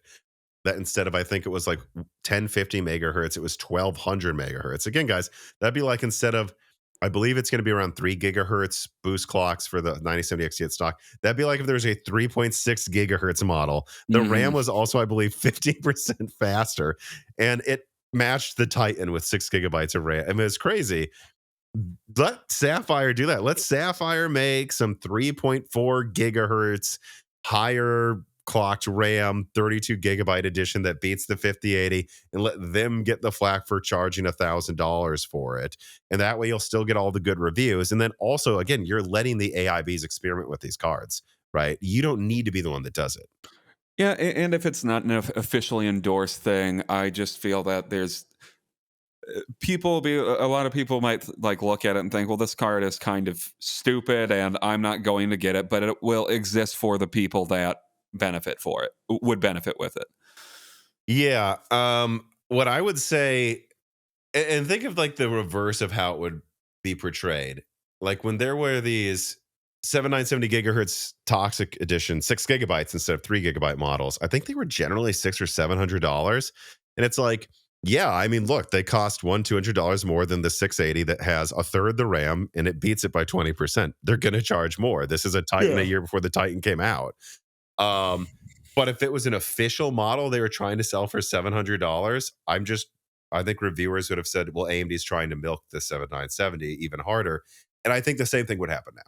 that instead of, I think it was like 1050 megahertz, it was 1200 megahertz. Again, guys, that'd be like instead of, I believe it's going to be around 3 gigahertz boost clocks for the 9070 XT at stock. That'd be like if there was a 3.6 gigahertz model. The RAM was also, I believe, 50% faster, and it matched the Titan with 6 gigabytes of RAM. I mean, it's crazy. Let Sapphire do that. Let Sapphire make some 3.4 gigahertz higher clocked RAM 32 gigabyte edition that beats the 5080 and let them get the flack for charging $1,000 for it. And that way you'll still get all the good reviews. And then also, again, you're letting the AIBs experiment with these cards, right? You don't need to be the one that does it. Yeah, and if it's not an officially endorsed thing, I just feel that there's a lot of people might like look at it and think, well, this card is kind of stupid and I'm not going to get it, but it will exist for the people that would benefit with it. Yeah. What I would say, and think of like the reverse of how it would be portrayed. Like when there were these 7970 gigahertz toxic edition, 6 gigabytes instead of 3 gigabyte models, I think they were generally $600 or $700. And it's like, yeah, I mean, look, they cost $200 more than the 680 that has a third the RAM and it beats it by 20%. They're going to charge more. This is a Titan a year before the Titan came out. But if it was an official model they were trying to sell for $700, I think reviewers would have said, well, AMD's trying to milk the 7970 even harder. And I think the same thing would happen now.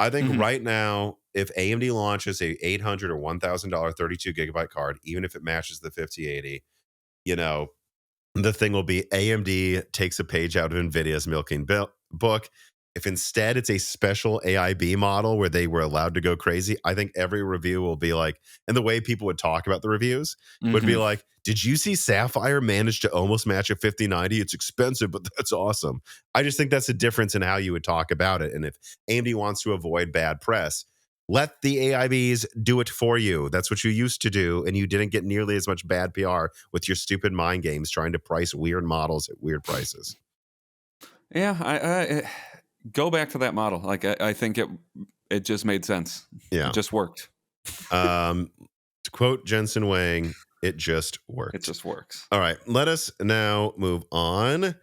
I think right now, if AMD launches a $800 or $1,000 32 gigabyte card, even if it matches the 5080, you know, the thing will be AMD takes a page out of Nvidia's milking book. If instead it's a special AIB model where they were allowed to go crazy, I think every review will be like, and the way people would talk about the reviews would be like, did you see Sapphire manage to almost match a 5090? It's expensive, but that's awesome. I just think that's a difference in how you would talk about it. And if AMD wants to avoid bad press, let the AIBs do it for you. That's what you used to do, and you didn't get nearly as much bad PR with your stupid mind games trying to price weird models at weird prices. Yeah, I go back to that model. Like I think it just made sense. Yeah. It just worked. To quote Jensen Wang, it just worked. It just works. All right, let us now move on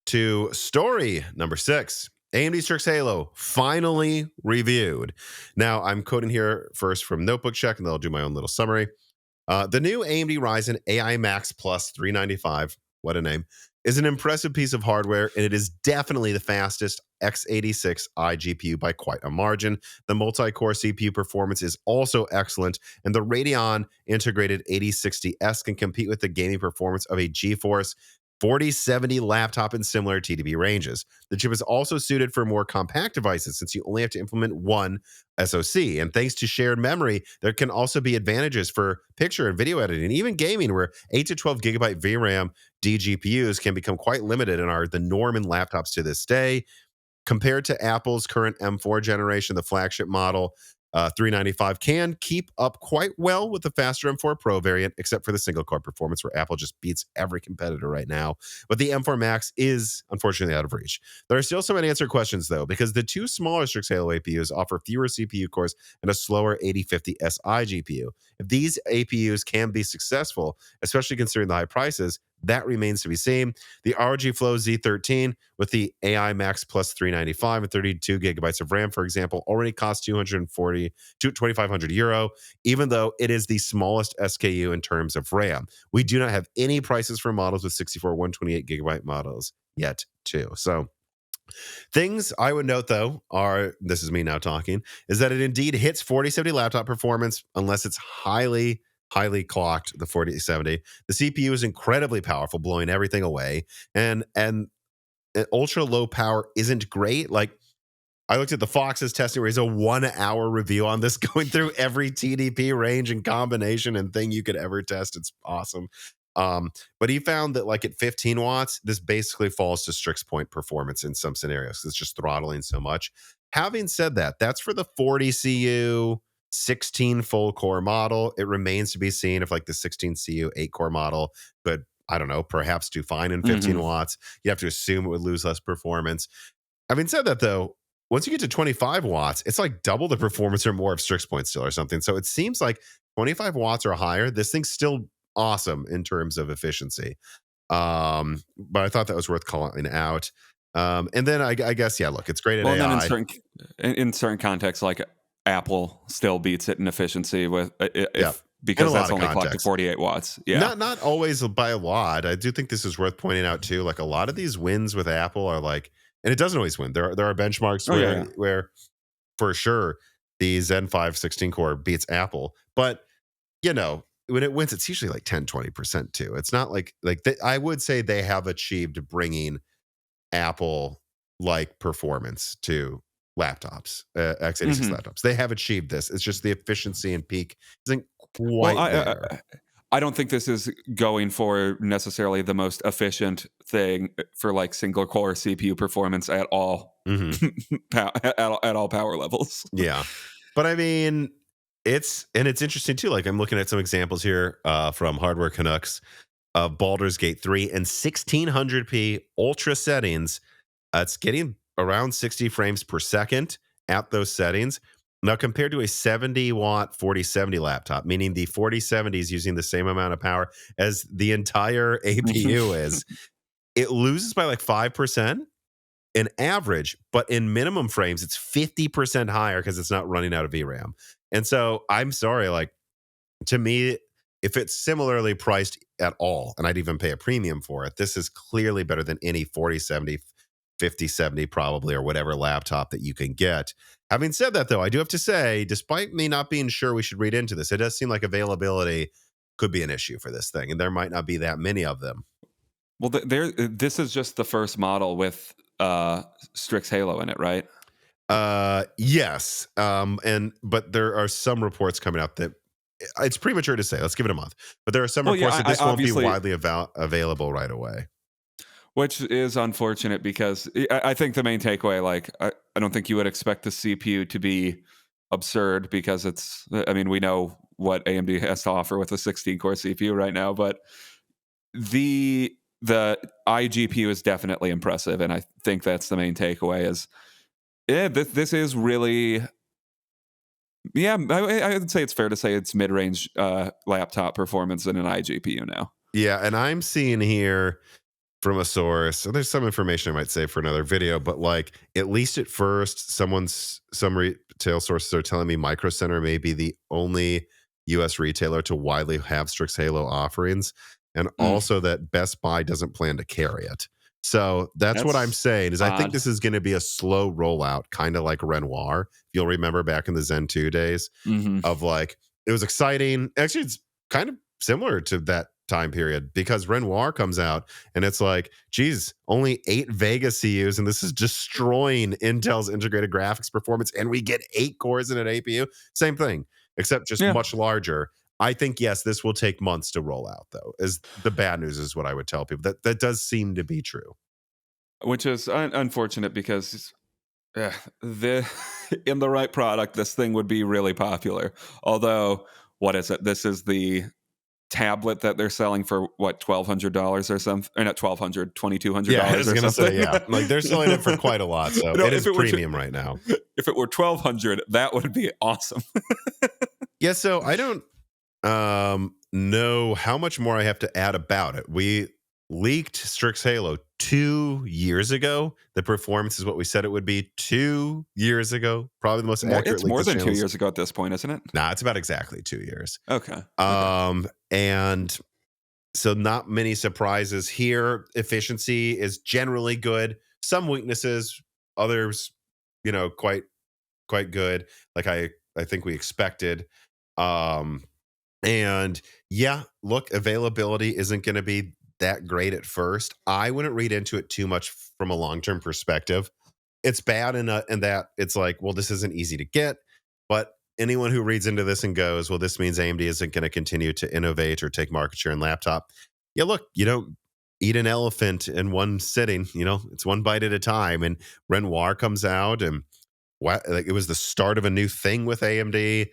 to story number 6. AMD Strix Halo finally reviewed. Now, I'm quoting here first from Notebook Check, and then I'll do my own little summary. The new AMD Ryzen AI Max Plus 395, what a name, is an impressive piece of hardware, and it is definitely the fastest x86 iGPU by quite a margin. The multi-core CPU performance is also excellent, and the Radeon integrated 8060S can compete with the gaming performance of a GeForce 4070 laptop in similar TDP ranges. The chip is also suited for more compact devices since you only have to implement one SoC. And thanks to shared memory, there can also be advantages for picture and video editing, even gaming, where 8 to 12 gigabyte VRAM DGPUs can become quite limited and are the norm in laptops to this day. Compared to Apple's current M4 generation, the flagship model 395 can keep up quite well with the faster M4 Pro variant, except for the single core performance where Apple just beats every competitor right now. But the M4 Max is unfortunately out of reach. There are still some unanswered questions though, because the two smaller Strix Halo APUs offer fewer CPU cores and a slower 8050 SI GPU. If these APUs can be successful, especially considering the high prices, that remains to be seen. The ROG Flow Z13 with the AI Max Plus 395 and 32 gigabytes of RAM, for example, already costs 2,500 euro, even though it is the smallest SKU in terms of RAM. We do not have any prices for models with 64, 128 gigabyte models yet, too. So things I would note, though, are, this is me now talking, is that it indeed hits 4070 laptop performance unless it's highly highly clocked, the 4070. The CPU is incredibly powerful, blowing everything away. And ultra low power isn't great. Like, I looked at the Fox's testing where he's a 1 hour review on this, going through every TDP range and combination and thing you could ever test. It's awesome. But he found that like at 15 watts, this basically falls to Strix point performance in some scenarios. It's just throttling so much. Having said that, that's for the 40 CU 16 full core model. It remains to be seen if like the 16 CU 8 core model could, I don't know, perhaps do fine in 15 watts. You have to assume it would lose less performance. Having said that, though, once you get to 25 watts, it's like double the performance or more of Strix Point still or something. So it seems like 25 watts or higher, this thing's still awesome in terms of efficiency. But I thought that was worth calling out. And then I guess, yeah, look, it's great at Well, and then AI. in certain contexts, like Apple still beats it in efficiency with Yeah. because that's only clocked to 48 watts. Yeah, Not always by a lot. I do think this is worth pointing out too. Like a lot of these wins with Apple are like, and it doesn't always win. There are benchmarks where for sure the Zen 5 16 core beats Apple, but you know, when it wins, it's usually like 10-20% too. It's not like I would say they have achieved bringing Apple like performance to laptops, x86 laptops. They have achieved this. It's just the efficiency and peak isn't quite there. I don't think this is going for necessarily the most efficient thing for like single core CPU performance at all, at all power levels. Yeah, but I mean, it's interesting too. Like I'm looking at some examples here from Hardware Canucks of Baldur's Gate 3 and 1600p ultra settings. It's getting around 60 frames per second at those settings. Now, compared to a 70 watt 4070 laptop, meaning the 4070 is using the same amount of power as the entire APU is, it loses by like 5% in average, but in minimum frames, it's 50% higher because it's not running out of VRAM. And so I'm sorry, like to me, if it's similarly priced at all, and I'd even pay a premium for it, this is clearly better than any 4070, 5070 probably, or whatever laptop that you can get. Having said that, though, I do have to say, despite me not being sure we should read into this, it does seem like availability could be an issue for this thing, and there might not be that many of them. Well, this is just the first model with Strix Halo in it, right? Yes. But there are some reports coming out that it's premature to say. Let's give it a month. But there are some reports that this won't be widely available right away. Which is unfortunate because I think the main takeaway, like, I don't think you would expect the CPU to be absurd because I mean, we know what AMD has to offer with a 16-core CPU right now, but the iGPU is definitely impressive, and I think that's the main takeaway is, this is really, I would say it's fair to say it's mid-range laptop performance in an iGPU now. Yeah, and I'm seeing here from a source, so there's some information I might say for another video, but like at least at first, some retail sources are telling me Micro Center may be the only US retailer to widely have Strix Halo offerings, and also that Best Buy doesn't plan to carry it. So that's what I'm saying is I think this is going to be a slow rollout, kind of like Renoir. If you'll remember back in the Zen 2 days of like, it was exciting. Actually, it's kind of similar to that time period because Renoir comes out and it's like, geez, only 8 Vega CUs and this is destroying Intel's integrated graphics performance and we get 8 cores in an APU. Same thing, except just much larger. I think, yes, this will take months to roll out, though, is the bad news is what I would tell people. That does seem to be true. Which is unfortunate because in the right product, this thing would be really popular. Although, what is it? This is the tablet that they're selling for what, $1,200 or something, or not $1,200, $2,200. Yeah, I was gonna say, yeah, like they're selling it for quite a lot, so it is premium right now. If it were $1,200, that would be awesome. Yeah, so I don't know how much more I have to add about it. We leaked Strix Halo 2 years ago. The performance is what we said it would be 2 years ago. Probably the most accurate. It's more than 2 years ago at this point, isn't it? Nah, it's about exactly 2 years. Okay. And so not many surprises here. Efficiency is generally good. Some weaknesses, others, quite good. Like I think we expected. And yeah, look, availability isn't going to be that great at first. I wouldn't read into it too much from a long term perspective. It's bad in that it's like, well, this isn't easy to get. But anyone who reads into this and goes, well, this means AMD isn't going to continue to innovate or take market share in laptop. Yeah, look, you don't eat an elephant in one sitting. It's one bite at a time. And Renoir comes out, and like, it was the start of a new thing with AMD.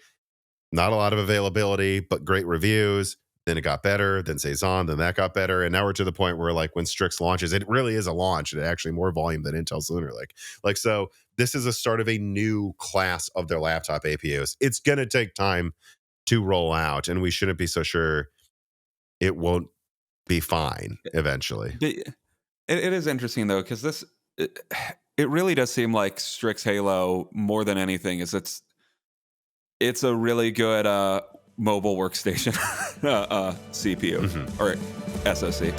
Not a lot of availability, but great reviews. Then it got better. Then Cezanne, then that got better. And now we're to the point where, like, when Strix launches, it really is a launch and actually more volume than Intel's Lunar Lake. So this is a start of a new class of their laptop APUs. It's going to take time to roll out, and we shouldn't be so sure it won't be fine eventually. It is interesting though, because it, it really does seem like Strix Halo more than anything is it's a really good mobile workstation CPU or SoC.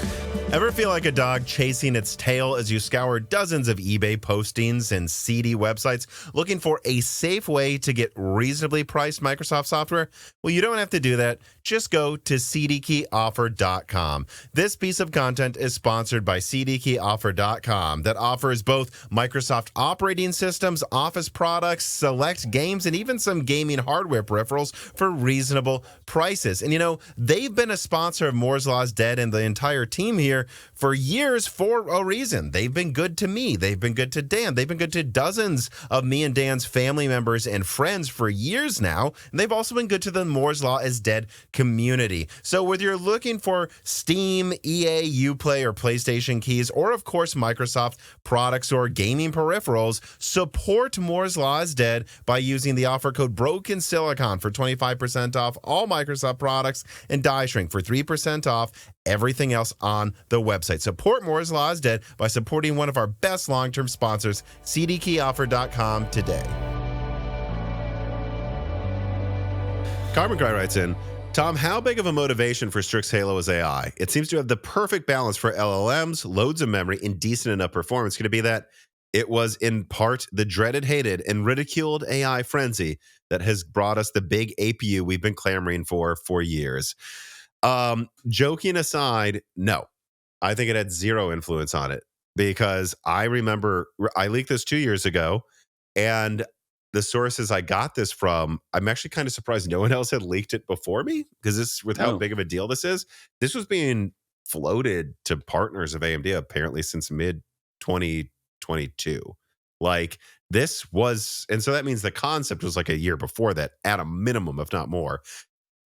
Ever feel like a dog chasing its tail as you scour dozens of eBay postings and seedy websites looking for a safe way to get reasonably priced Microsoft software? Well, you don't have to do that. Just go to cdkeyoffer.com. This piece of content is sponsored by cdkeyoffer.com that offers both Microsoft operating systems, Office products, select games, and even some gaming hardware peripherals for reasonable prices. And they've been a sponsor of Moore's Law is Dead and the entire team here for years for a reason. They've been good to me. They've been good to Dan. They've been good to dozens of me and Dan's family members and friends for years now. And they've also been good to the Moore's Law is Dead community. So whether you're looking for Steam, EA, Uplay, or PlayStation keys, or of course Microsoft products or gaming peripherals, support Moore's Law is Dead by using the offer code Broken Silicon for 25% off all Microsoft products and Die Shrink for 3% off everything else on the website. Support Moore's Law is Dead by supporting one of our best long-term sponsors, cdkeyoffer.com today. Carbon Cry writes in, Tom, how big of a motivation for Strix Halo is AI? It seems to have the perfect balance for LLMs, loads of memory, and decent enough performance. Could it be that it was in part the dreaded, hated, and ridiculed AI frenzy that has brought us the big APU we've been clamoring for years? Joking aside, no. I think it had zero influence on it, because I remember I leaked this 2 years ago, and the sources I got this from, I'm actually kind of surprised no one else had leaked it before me, because this, with how big of a deal this is, this was being floated to partners of AMD apparently since mid 2022. Like, this was, and so that means the concept was like a year before that at a minimum, if not more.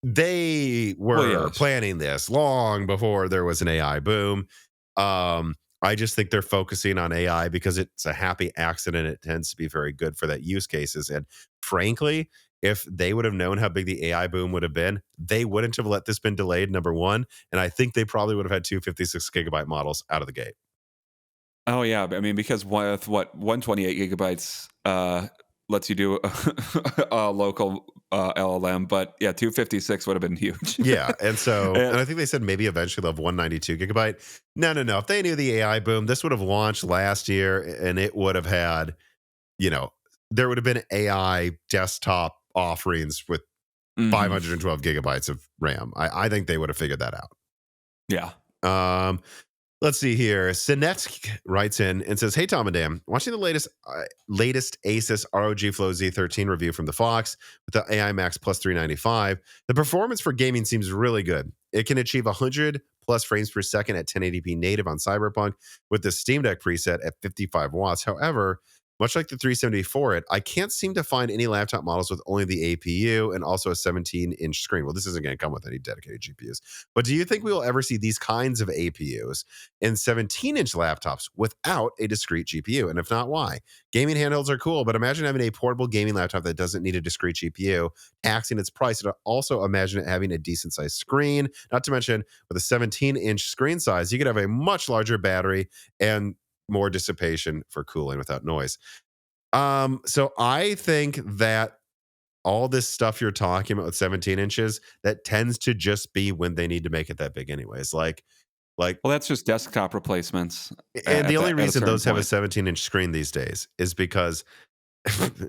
They were planning this long before there was an AI boom. I just think they're focusing on AI because it's a happy accident. It tends to be very good for that use cases. And frankly, if they would have known how big the AI boom would have been, they wouldn't have let this been delayed, number one. And I think they probably would have had two 56 gigabyte models out of the gate. Oh yeah, I mean, because with 128 gigabytes lets you do a local LLM, but yeah, 256 would have been huge. Yeah, and so, and I think they said maybe eventually they'll have 192 gigabyte. No. If they knew the AI boom, this would have launched last year, and it would have had, there would have been AI desktop offerings with 512 gigabytes of RAM. I think they would have figured that out. Yeah. Let's see here. Sinetsk writes in and says, hey, Tom and Dan, watching the latest Asus ROG Flow Z13 review from the Fox with the AI Max Plus 395, the performance for gaming seems really good. It can achieve 100 plus frames per second at 1080p native on Cyberpunk with the Steam Deck preset at 55 watts. However, much like the 374, I can't seem to find any laptop models with only the APU and also a 17-inch screen. Well, this isn't going to come with any dedicated GPUs. But do you think we will ever see these kinds of APUs in 17-inch laptops without a discrete GPU? And if not, why? Gaming handhelds are cool, but imagine having a portable gaming laptop that doesn't need a discrete GPU, taxing its price. And also imagine it having a decent-sized screen. Not to mention, with a 17-inch screen size, you could have a much larger battery and more dissipation for cooling without noise. So I think that all this stuff you're talking about with 17 inches, that tends to just be when they need to make it that big anyways. Like, well, that's just desktop replacements. And the only reason those have a 17-inch screen these days is because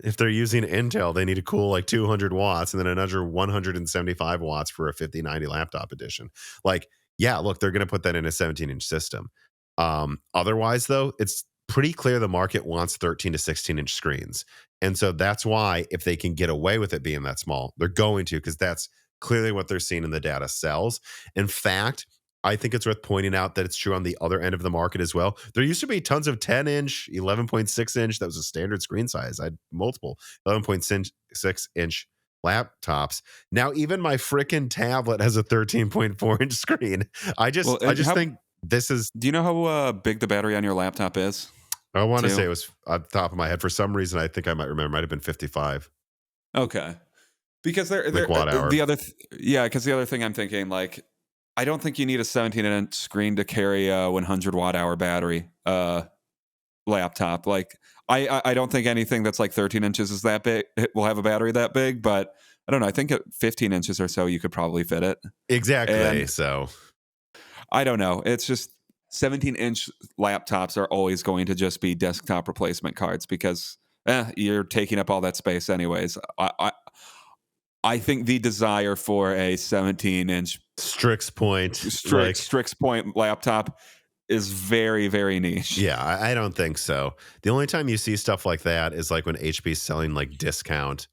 if they're using Intel, they need to cool like 200 watts and then another 175 watts for a 5090 laptop edition. Like, yeah, look, they're going to put that in a 17-inch system. Otherwise, though, it's pretty clear the market wants 13 to 16-inch screens. And so that's why if they can get away with it being that small, they're going to, because that's clearly what they're seeing in the data sells. In fact, I think it's worth pointing out that it's true on the other end of the market as well. There used to be tons of 10-inch, 11.6-inch. That was a standard screen size. I had multiple 11.6-inch laptops. Now even my freaking tablet has a 13.4-inch screen. I just think this is. Do you know how big the battery on your laptop is? I want to say it was on the top of my head. For some reason, I think I might remember. Might have been 55. Okay, because they're watt hour. The other because the other thing I'm thinking, like, I don't think you need a 17-inch screen to carry a 100 watt hour battery laptop. Like, I don't think anything that's like 13 inches is that big. It will have a battery that big, but I don't know. I think at 15 inches or so, you could probably fit it. Exactly. And so I don't know. It's just 17-inch laptops are always going to just be desktop replacement cards because you're taking up all that space anyways. I think the desire for a 17-inch Strix Point laptop is very, very niche. Yeah, I don't think so. The only time you see stuff like that is like when HP's selling like discount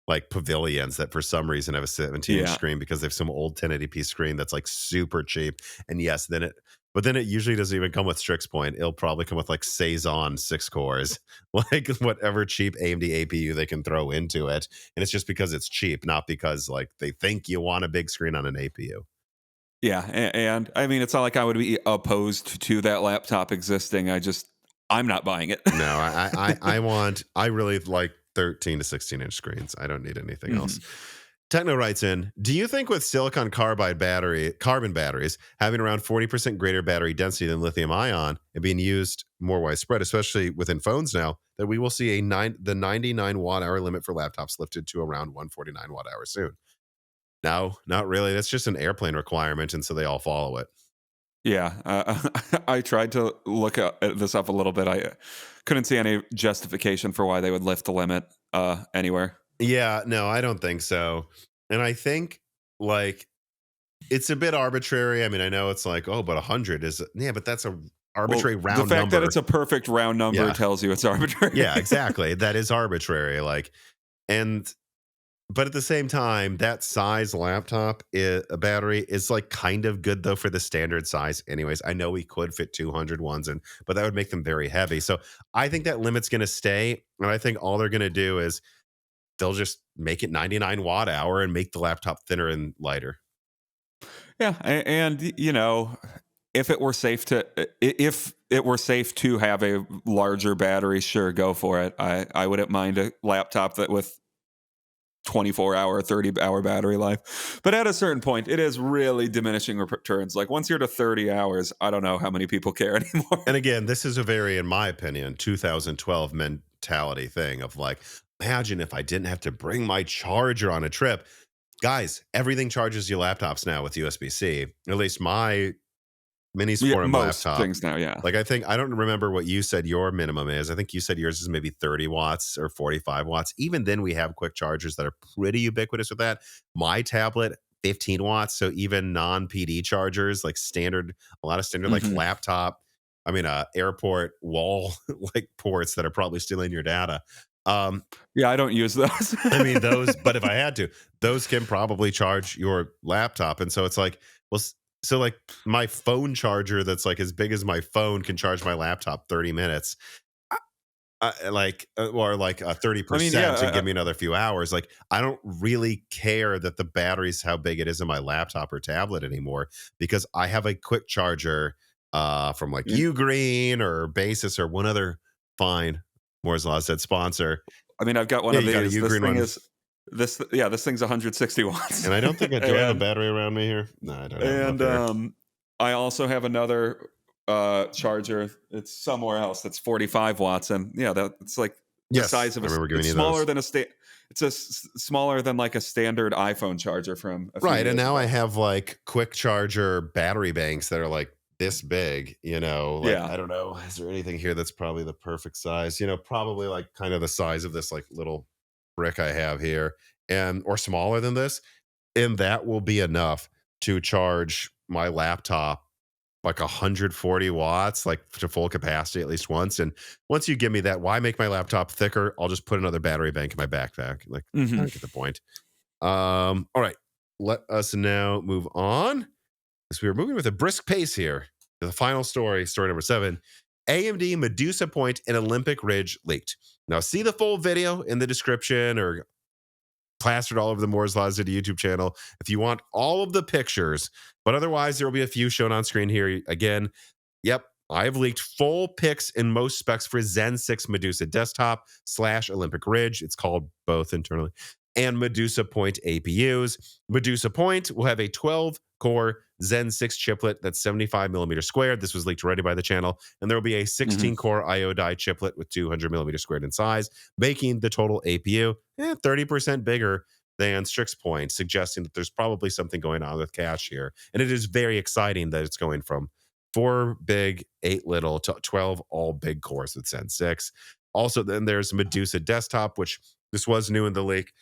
like pavilions that for some reason have a 17-inch screen because they have some old 1080p screen that's like super cheap. And yes, then it usually doesn't even come with Strix Point. It'll probably come with like Cezanne 6 cores, like whatever cheap AMD APU they can throw into it. And it's just because it's cheap, not because like they think you want a big screen on an APU. Yeah, and I mean, it's not like I would be opposed to that laptop existing. I'm not buying it. No, I really like 13 to 16-inch screens. I don't need anything else. Techno writes in, do you think with silicon carbon batteries having around 40% greater battery density than lithium ion and being used more widespread, especially within phones now, that we will see the 99 watt hour limit for laptops lifted to around 149 watt hour soon? No, not really. That's just an airplane requirement, and so they all follow it. Yeah, I tried to look this up a little bit. I couldn't see any justification for why they would lift the limit anywhere. Yeah, no, I don't think so. And I think like it's a bit arbitrary. I mean, I know it's like, oh, but 100 is, yeah, but that's a arbitrary round number. The fact that it's a perfect round number tells you it's arbitrary. Yeah, exactly. That is arbitrary. But at the same time, that size laptop, a battery is like kind of good though for the standard size. Anyways, I know we could fit 200 ones in, but that would make them very heavy. So I think that limit's going to stay. And I think all they're going to do is they'll just make it 99 watt hour and make the laptop thinner and lighter. Yeah. And you know, if it were safe to have a larger battery, sure, go for it. I wouldn't mind a laptop that with 24-hour, 30-hour battery life. But at a certain point, it is really diminishing returns. Like once you're to 30 hours, I don't know how many people care anymore. And again, this is a very, in my opinion, 2012 mentality thing of like, imagine if I didn't have to bring my charger on a trip. Guys, everything charges your laptops now with USB-C. At least my Minis Forum laptop. Things now, yeah. Like I don't remember what you said your minimum is. I think you said yours is maybe 30 watts or 45 watts. Even then we have quick chargers that are pretty ubiquitous with that. My tablet, 15 watts. So even non-PD chargers, like a lot of standard like laptop, airport wall like ports that are probably stealing your data. Yeah, I don't use those. I mean, those, but if I had to, those can probably charge your laptop. And so it's like, well, so like my phone charger that's like as big as my phone can charge my laptop 30 minutes. Or like a 30% and give me another few hours. Like I don't really care that the battery's how big it is in my laptop or tablet anymore because I have a quick charger from like Ugreen or Basis or one other fine Moore's Law said sponsor. I mean, I've got one of these. This thing's 160 watts. And I don't think do I have a battery around me here? No, I don't have. And I also have another charger. It's somewhere else that's 45 watts. And yeah, that's like the size of it's smaller than smaller than like a standard iPhone charger from right. And now I have like quick charger battery banks that are like this big, like, Yeah. I don't know, is there anything here that's probably the perfect size? Probably like kind of the size of this like little brick I have here, and or smaller than this, and that will be enough to charge my laptop like 140 watts, like to full capacity at least once. And once you give me that, why make my laptop thicker? I'll just put another battery bank in my backpack. Like, I Hmm. don't get the point. All right. Let us now move on, as we are moving with a brisk pace here to the final story number 7. AMD Medusa Point and Olympic Ridge leaked. Now, see the full video in the description or plastered all over the Moore's Law City YouTube channel if you want all of the pictures. But otherwise, there will be a few shown on screen here. Again, yep, I've leaked full pics and most specs for Zen 6 Medusa Desktop / Olympic Ridge. It's called both internally. And Medusa Point APUs. Medusa Point will have a 12-core Zen 6 chiplet that's 75 millimeters squared. This was leaked already by the channel. And there will be a 16-core IO die chiplet with 200 millimeters squared in size, making the total APU 30% bigger than Strix Point, suggesting that there's probably something going on with cache here. And it is very exciting that it's going from 4 big, 8 little to 12 all big cores with Zen 6. Also, then there's Medusa Desktop, which this was new in the leak,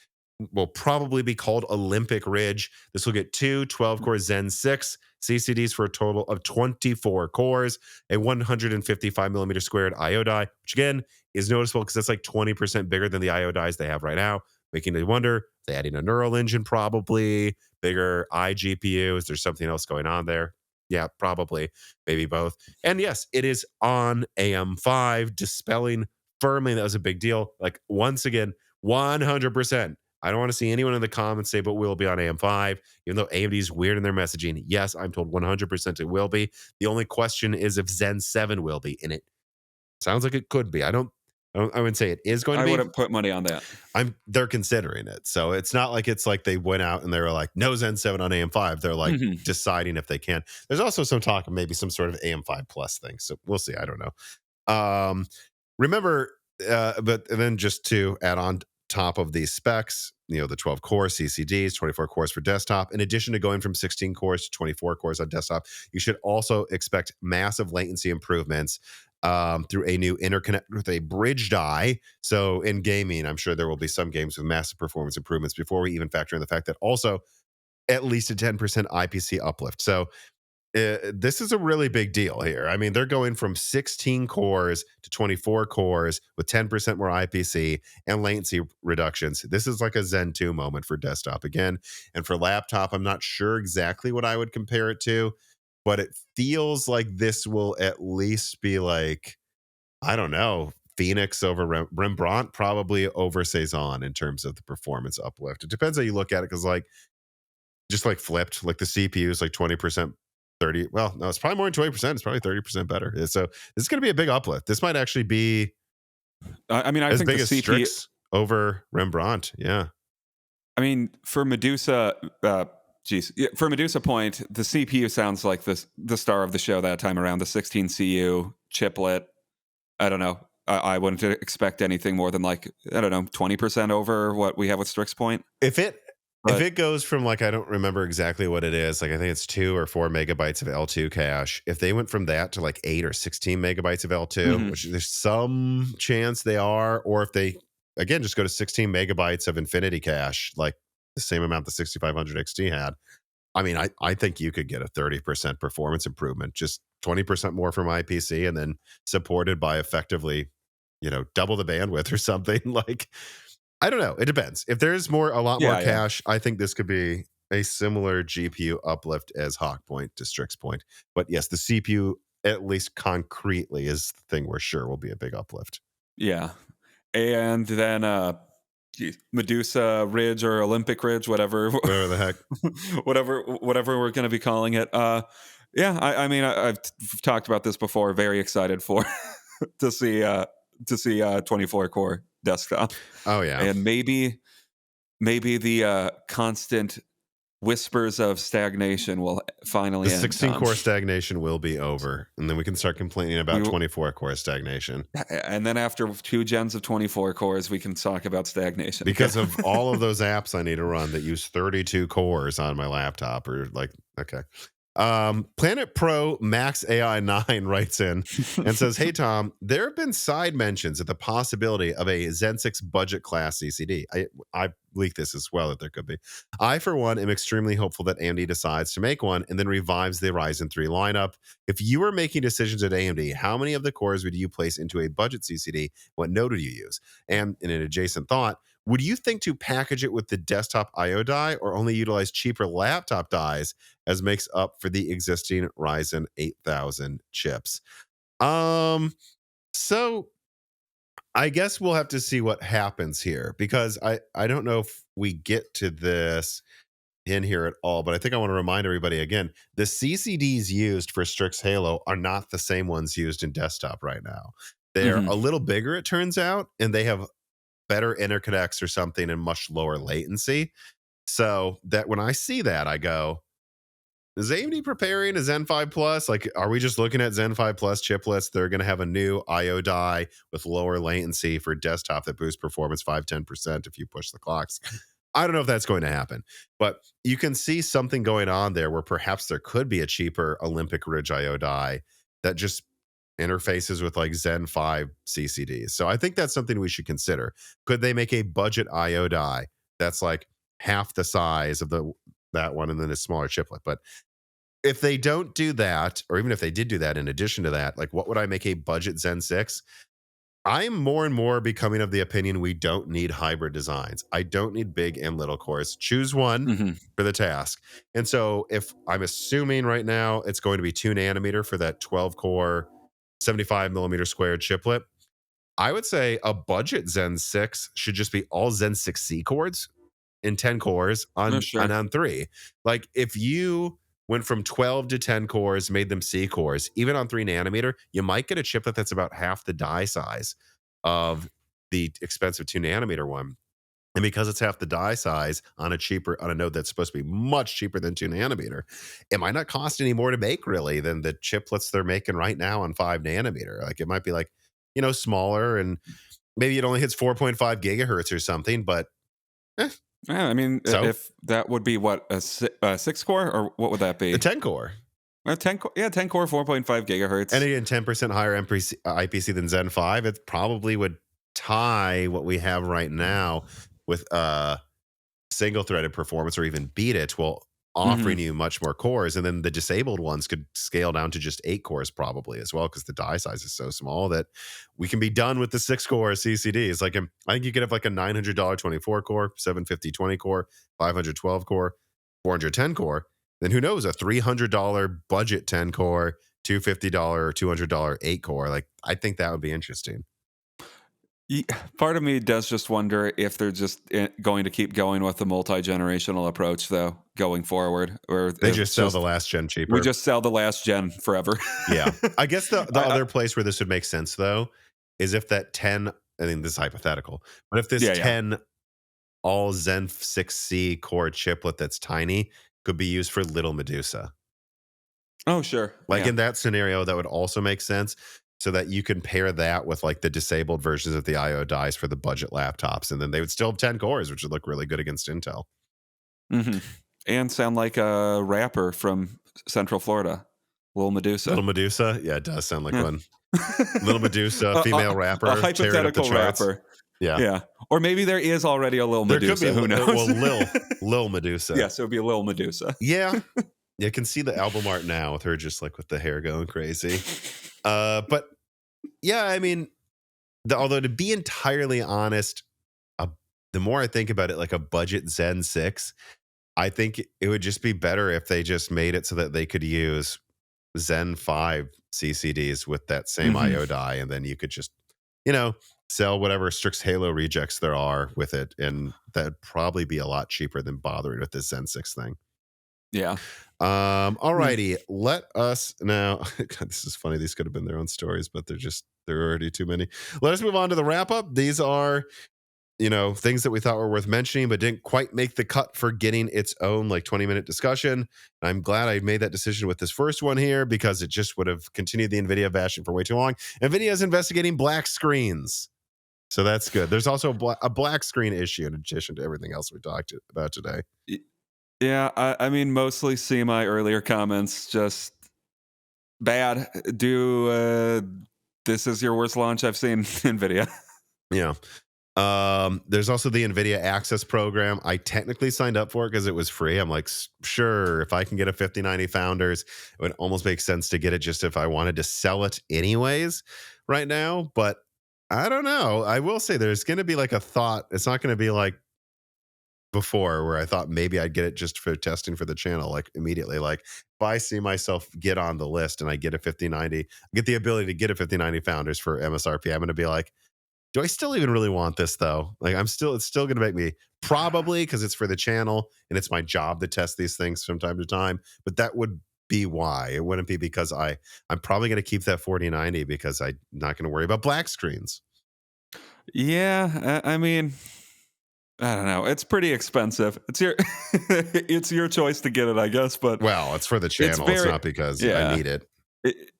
will probably be called Olympic Ridge. This will get 2 12-core Zen 6 CCDs for a total of 24 cores, a 155 millimeter squared IO die, which again is noticeable because that's like 20% bigger than the IO dies they have right now, making me wonder, they adding a neural engine, probably bigger iGPU. Is there something else going on there? Yeah, probably, maybe both. And yes, it is on AM5, dispelling firmly that was a big deal. Like, once again, 100%. I don't want to see anyone in the comments say, but we'll be on AM5, even though AMD is weird in their messaging. Yes, I'm told 100% it will be. The only question is if Zen 7 will be in it. Sounds like it could be. I wouldn't say it is going to I be. wouldn't put money on that. They're considering it. So it's not like it's like they went out and they were like, no Zen 7 on AM5. They're like deciding if they can. There's also some talk of maybe some sort of AM5 plus thing. So we'll see. I don't know. Remember, but then just to add on top of these specs, the 12 core CCDs, 24 cores for desktop. In addition to going from 16 cores to 24 cores on desktop, you should also expect massive latency improvements through a new interconnect with a bridge die. So in gaming, I'm sure there will be some games with massive performance improvements before we even factor in the fact that also at least a 10% IPC uplift. So this is a really big deal here. I mean, they're going from 16 cores to 24 cores with 10% more IPC and latency reductions. This is like a Zen 2 moment for desktop again. And for laptop, I'm not sure exactly what I would compare it to, but it feels like this will at least be like, I don't know, Phoenix over Rembrandt, probably over Cezanne in terms of the performance uplift. It depends how you look at it, because like, just like flipped, like the CPU is like 20%. 30, well, no, it's probably more than 20%. It's probably 30% better. So this is going to be a big uplift. This might actually be I mean, I as think big the as CPU Strix over Rembrandt. Yeah. I mean, for Medusa, for Medusa Point, the CPU sounds like the star of the show that time around. The 16 CU chiplet. I don't know. I wouldn't expect anything more than like, I don't know, 20% over what we have with Strix Point. If it goes from like, I don't remember exactly what it is, like I think it's 2 or 4 megabytes of L2 cache. If they went from that to like 8 or 16 megabytes of L2, which there's some chance they are, or if they again just go to 16 megabytes of Infinity cache, like the same amount the 6500 XT had. I mean, I think you could get a 30% performance improvement, just 20% more from IPC, and then supported by effectively, double the bandwidth or something. Like, I don't know. It depends. If there's a lot more cache, I think this could be a similar GPU uplift as Hawk Point to Strix Point. But yes, the CPU, at least concretely, is the thing we're sure will be a big uplift. Yeah. And then Medusa Ridge or Olympic Ridge, whatever the heck, whatever we're going to be calling it. I mean, I've talked about this before. Very excited for to see 24 core desktop. Oh yeah, and maybe the constant whispers of stagnation will finally end. 16 core stagnation will be over, and then we can start complaining about 24 core stagnation. And then after 2 gens of 24 cores, we can talk about stagnation because of all of those apps I need to run that use 32 cores on my laptop. Or like, okay. Planet Pro Max AI 9 writes in and says, "Hey Tom, there have been side mentions of the possibility of a Zen 6 budget class CCD. I leaked this as well that there could be. I, for one, am extremely hopeful that AMD decides to make one and then revives the Ryzen 3 lineup. If you were making decisions at AMD, how many of the cores would you place into a budget CCD? What node would you use? And in an adjacent thought, would you think to package it with the desktop IO die or only utilize cheaper laptop dies as makes up for the existing Ryzen 8000 chips?" So I guess we'll have to see what happens here, because I don't know if we get to this in here at all, but I think I want to remind everybody again, the CCDs used for Strix Halo are not the same ones used in desktop right now. They're a little bigger, it turns out, and they have better interconnects or something and much lower latency. So that when I see that, I go, is AMD preparing a Zen 5 Plus? Like, are we just looking at Zen 5 Plus chiplets? They're going to have a new IO die with lower latency for desktop that boosts performance 5-10% if you push the clocks. I don't know if that's going to happen, but you can see something going on there where perhaps there could be a cheaper Olympic Ridge IO die that just interfaces with like Zen 5 CCDs. So I think that's something we should consider. Could they make a budget IO die that's like half the size of that one and then a smaller chiplet? But if they don't do that, or even if they did do that in addition to that, like what would I make a budget Zen 6? I'm more and more becoming of the opinion we don't need hybrid designs. I don't need big and little cores. Choose one for the task. And so if I'm assuming right now it's going to be 2 nanometer for that 12 core, 75 millimeter squared chiplet, I would say a budget Zen 6 should just be all Zen 6C cores in 10 cores on 3. Like if you went from 12 to 10 cores, made them C cores, even on 3 nanometer, you might get a chiplet that's about half the die size of the expensive 2 nanometer one. And because it's half the die size on a node that's supposed to be much cheaper than 2 nanometer, it might not cost any more to make really than the chiplets they're making right now on 5 nanometer. Like it might be like, smaller, and maybe it only hits 4.5 gigahertz or something, but yeah, I mean, if that would be what, a 6 core, or what would that be? The 10 core. 10 core, 4.5 gigahertz. And again, 10% higher IPC than Zen 5. It probably would tie what we have right now with single threaded performance, or even beat it, while offering you much more cores. And then the disabled ones could scale down to just 8 cores probably as well, because the die size is so small that we can be done with the 6 core CCDs. Like I think you could have like a $900 24 core, $750 20 core, $512 core, $410 core. Then who knows, a $300 budget 10 core, $250 or $200 8 core. Like I think that would be interesting. Part of me does just wonder if they're just going to keep going with the multi-generational approach, though, going forward. Or they just sell the last gen cheaper. We just sell the last gen forever. Yeah. I guess the other place where this would make sense, though, is if that 10, I think this is hypothetical, but if this 10 all Zen 6C core chiplet that's tiny could be used for little Medusa. Oh, sure. Like in that scenario, that would also make sense. So that you can pair that with like the disabled versions of the IO dies for the budget laptops. And then they would still have 10 cores, which would look really good against Intel. And sound like a rapper from Central Florida. Little Medusa. Little Medusa? Yeah, it does sound like one. Little Medusa, female rapper. A hypothetical rapper. Yeah. Or maybe there is already a Lil Medusa. There could be Who knows? Well, Lil Medusa. Yes, it would be a Lil Medusa. Yeah. You can see the album art now with her just like with the hair going crazy. But yeah, I mean, although to be entirely honest, the more I think about it, like a budget Zen 6, I think it would just be better if they just made it so that they could use Zen 5 CCDs with that same IO die, and then you could just, sell whatever Strix Halo rejects there are with it, and that'd probably be a lot cheaper than bothering with this Zen 6 thing. Yeah. Alrighty, let us now. God, this is funny. These could have been their own stories, but they're already too many. Let us move on to the wrap up. These are, things that we thought were worth mentioning, but didn't quite make the cut for getting its own like 20-minute discussion. I'm glad I made that decision with this first one here, because it just would have continued the Nvidia bashing for way too long. Nvidia is investigating black screens, so that's good. There's also a black screen issue in addition to everything else we talked about today. Yeah, I mean, mostly see my earlier comments. Just bad. This is your worst launch I've seen, Nvidia. Yeah. There's also the Nvidia Access program. I technically signed up for it because it was free. I'm like, Sure, if I can get a 5090 Founders, it would almost make sense to get it just if I wanted to sell it anyways right now. But I don't know. I will say there's going to be like a thought. It's not going to be like before where I thought maybe I'd get it just for testing for the channel, like immediately. Like if I see myself get on the list and I get a 5090, get the ability to get a 5090 Founders for MSRP, I'm going to be like, do I still even really want this though? Like it's still going to make me, probably because it's for the channel and it's my job to test these things from time to time. But that would be why. It wouldn't be because I'm probably going to keep that 4090 because I'm not going to worry about black screens. Yeah, I mean, I don't know. It's pretty expensive. It's your it's your choice to get it, I guess. But Well, it's for the channel. It's not because I need it.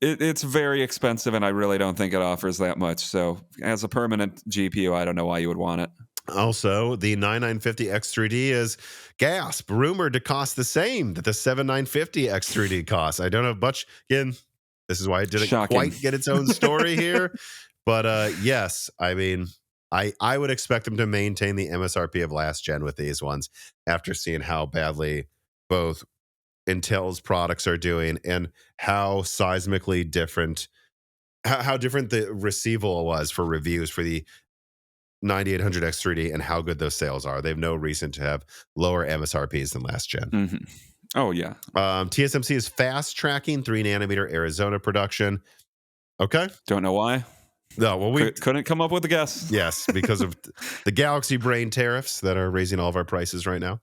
It's very expensive, and I really don't think it offers that much. So, as a permanent GPU, I don't know why you would want it. Also, the 9950 X3D is gasp rumored to cost the same that the 7950 X3D costs. I don't know much. Again, this is why it didn't quite get its own story here. But yes, I mean, I would expect them to maintain the MSRP of last gen with these ones after seeing how badly both Intel's products are doing and how seismically different, how different the receival was for reviews for the 9800 X3D and how good those sales are. They have no reason to have lower MSRPs than last gen. Mm-hmm. Oh, yeah. TSMC is fast tracking 3 nanometer Arizona production. Okay. Don't know why. No, well, we couldn't come up with a guess. Yes, because of the Galaxy Brain tariffs that are raising all of our prices right now.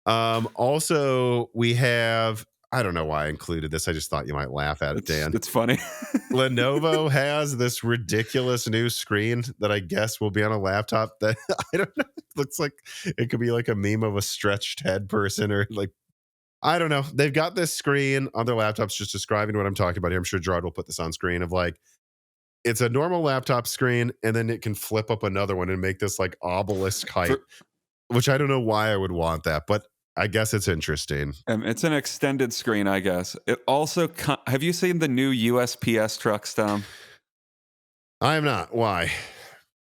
Also, we have, I don't know why I included this. I just thought you might laugh at it, Dan. It's funny. Lenovo has this ridiculous new screen that I guess will be on a laptop that I don't know. It looks like it could be like a meme of a stretched head person or like, I don't know. They've got this screen on their laptops just describing what I'm talking about here. I'm sure Gerard will put this on screen of like, it's a normal laptop screen and then it can flip up another one and make this like obelisk height, which I don't know why I would want that, but I guess it's interesting. It's an extended screen, I guess. It also, have you seen the new USPS trucks, Tom? I am not. Why?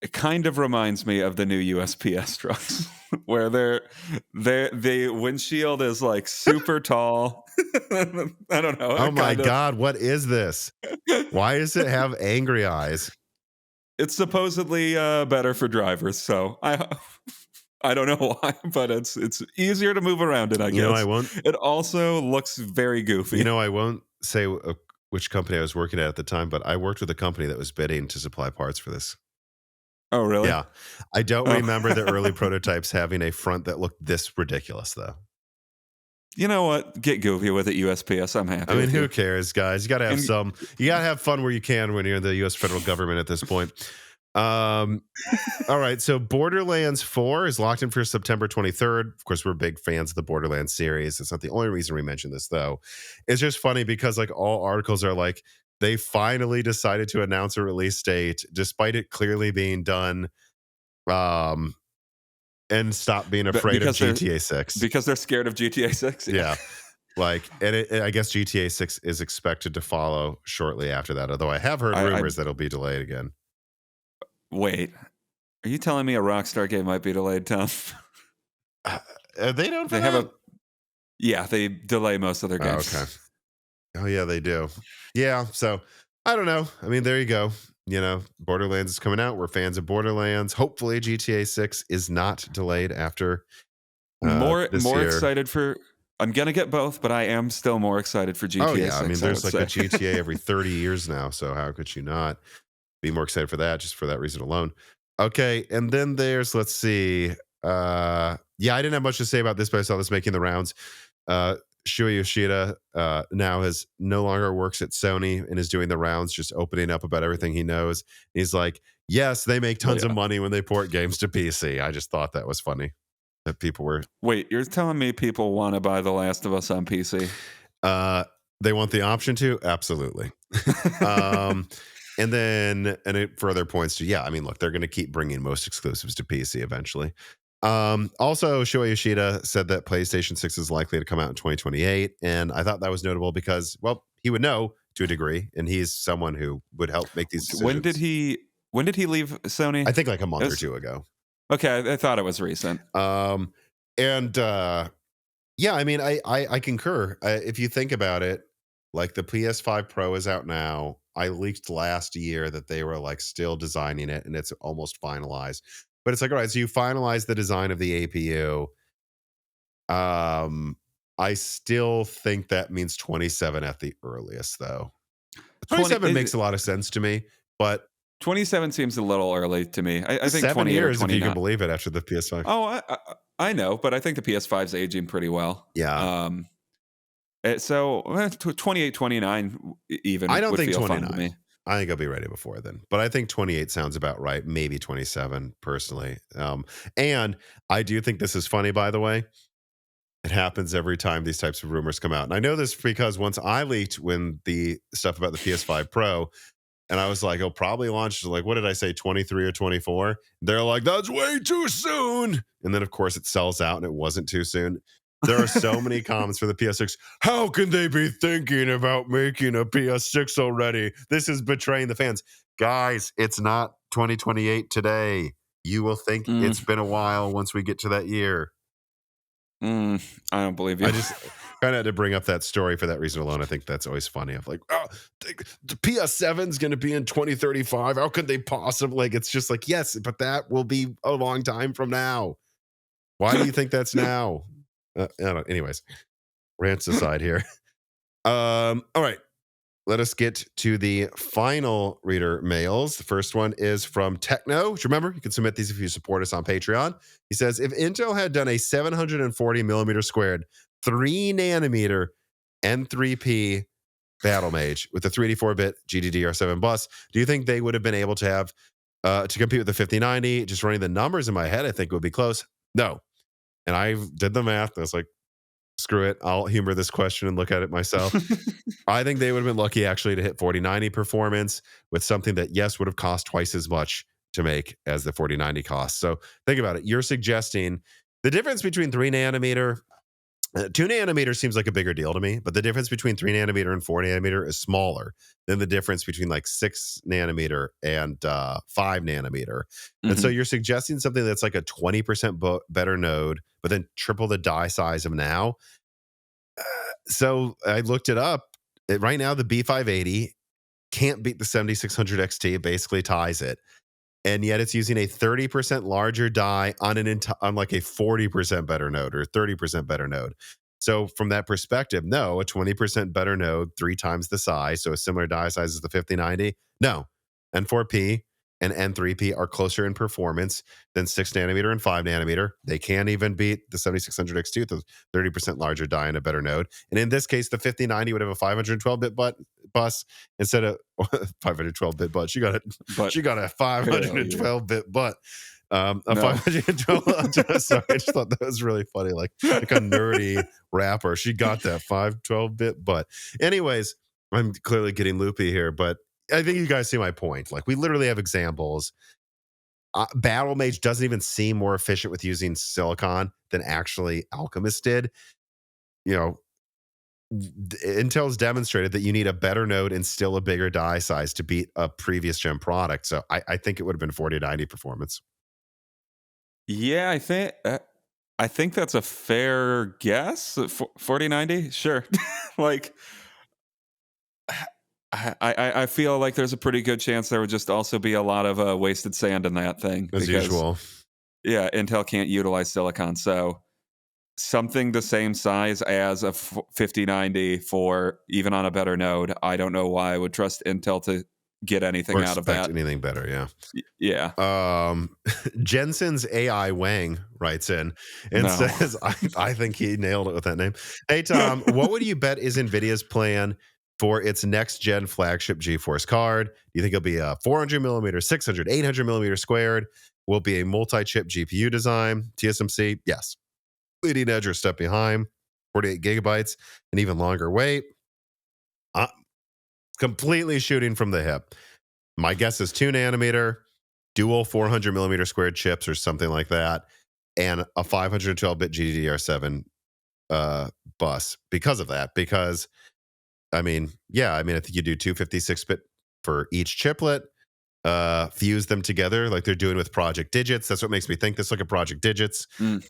It kind of reminds me of the new USPS trucks, where the windshield is like super tall. I don't know. Oh my God, what is this? Why does it have angry eyes? It's supposedly better for drivers, so I don't know why, but it's easier to move around in, I guess. You know, I won't. It also looks very goofy. You know, I won't say which company I was working at the time, but I worked with a company that was bidding to supply parts for this. Oh, really? Yeah. I don't remember the early prototypes having a front that looked this ridiculous, though. You know what? Get goofy with it, USPS. I'm happy. I mean, who cares, guys? You got to have you got to have fun where you can when you're in the U.S. federal government at this point. All right. So Borderlands 4 is locked in for September 23rd. Of course, we're big fans of the Borderlands series. It's not the only reason we mention this, though. It's just funny because like all articles are like, they finally decided to announce a release date, despite it clearly being done, and stop being afraid of GTA 6. Because they're scared of GTA 6? Yeah. Like, and I guess GTA 6 is expected to follow shortly after that, although I have heard rumors that it'll be delayed again. Wait. Are you telling me a Rockstar game might be delayed, Tom? They don't. They have a... Yeah, they delay most of their games. Oh, okay. Oh, yeah, they do. Yeah, so I don't know. I mean, there you go. You know, Borderlands is coming out. We're fans of Borderlands. Hopefully, GTA 6 is not delayed after more year. Excited for... I'm going to get both, but I am still more excited for GTA 6. Oh, yeah. I mean, there's like a GTA every 30 years now, so how could you not be more excited for that, just for that reason alone? Okay, and then there's, let's see. Yeah, I didn't have much to say about this, but I saw this making the rounds. Shuei Yoshida now no longer works at Sony and is doing the rounds, just opening up about everything he knows. He's like, yes, they make tons of money when they port games to PC. I just thought that was funny that people were... Wait, you're telling me people want to buy The Last of Us on PC? They want the option to? Absolutely. And then, and it further points to, yeah, I mean, look, they're going to keep bringing most exclusives to PC eventually. Also, Shoei Yoshida said that PlayStation 6 is likely to come out in 2028. And I thought that was notable because, well, he would know to a degree, and he's someone who would help make these decisions. When did he leave Sony? I think like a month or two ago. Okay, I thought it was recent. Yeah, I mean, I concur. If you think about it, like the PS5 Pro is out now. I leaked last year that they were like still designing it and it's almost finalized. But it's like, all right, so you finalize the design of the APU. I still think that means 27 at the earliest, though. 27 makes a lot of sense to me, but 27 seems a little early to me. I think 7 years, if you can 29. believe it, after the PS5. Oh, I know, but I think the PS5 is aging pretty well. Yeah. So 28, 29 even I don't would think feel 29. fun to me. I think I'll be ready before then. But I think 28 sounds about right. Maybe 27, personally. And I do think this is funny, by the way. It happens every time these types of rumors come out. And I know this because once I leaked when the stuff about the PS5 Pro, and I was like, it'll probably launch, like, what did I say, 23 or 24? They're like, that's way too soon. And then, of course, it sells out and it wasn't too soon. There are so many comments for the PS6. How can they be thinking about making a PS6 already? This is betraying the fans. Guys, it's not 2028 today. You will think it's been a while once we get to that year. I don't believe you. I just kind of had to bring up that story for that reason alone. I think that's always funny. I'm like, oh, the PS7 is going to be in 2035. How could they possibly? Like, it's just like, yes, but that will be a long time from now. Why do you think that's now? Anyways, rants aside here. All right. Let us get to the final reader mails. The first one is from Techno. Remember, you can submit these if you support us on Patreon. He says, if Intel had done a 740 millimeter squared 3 nanometer N3P Battlemage with a 384-bit GDDR7 bus, do you think they would have been able to have to compete with the 5090? Just running the numbers in my head, I think it would be close. No. And I did the math. I was like, screw it. I'll humor this question and look at it myself. I think they would have been lucky actually to hit 4090 performance with something that, yes, would have cost twice as much to make as the 4090 costs. So think about it. You're suggesting the difference between 3 nanometer, 2 nanometer seems like a bigger deal to me, but the difference between 3 nanometer and 4 nanometer is smaller than the difference between like 6 nanometer and 5 nanometer. And so you're suggesting something that's like a 20% better node, but then triple the die size of now. So I looked it up. Right now, the B580 can't beat the 7600 XT. It basically ties it. And yet it's using a 30% larger die on on like a 40% better node or 30% better node. So from that perspective, no, a 20% better node, 3 times the size, so a similar die size as the 5090. No, N4P and N3P are closer in performance than 6 nanometer and 5 nanometer. They can't even beat the 7600 XT with a 30% larger die and a better node. And in this case, the 5090 would have a 512-bit bus instead of 512-bit bus. She got a 512-bit butt. A 512. Sorry, I just thought that was really funny, like a nerdy rapper. She got that 512-bit butt. Anyways, I'm clearly getting loopy here, but I think you guys see my point. Like, we literally have examples. Battlemage doesn't even seem more efficient with using silicon than actually Alchemist did. You know, Intel's demonstrated that you need a better node and still a bigger die size to beat a previous gen product. So I think it would have been 4090 performance. Yeah, I think that's a fair guess. 4090, sure. Like, I feel like there's a pretty good chance there would just also be a lot of wasted sand in that thing. As usual. Yeah, Intel can't utilize silicon. So something the same size as a 5090 for even on a better node, I don't know why I would trust Intel to get anything out of that. Anything better, yeah. Yeah. Jensen's AI Wang writes in and says, I think he nailed it with that name. Hey, Tom, what would you bet is NVIDIA's plan for its next gen flagship GeForce card? Do you think it'll be a 400 millimeter, 600, 800 millimeter squared? Will it be a multi-chip GPU design? TSMC? Yes. Leading edge or step behind? 48 gigabytes, and even longer weight? Completely shooting from the hip. My guess is 2 nanometer, dual 400 millimeter squared chips or something like that. and a 512-bit GDDR7 bus because of that. Because I mean, I think you do 256-bit for each chiplet, fuse them together like they're doing with Project Digits. That's what makes me think this. Look at Project Digits.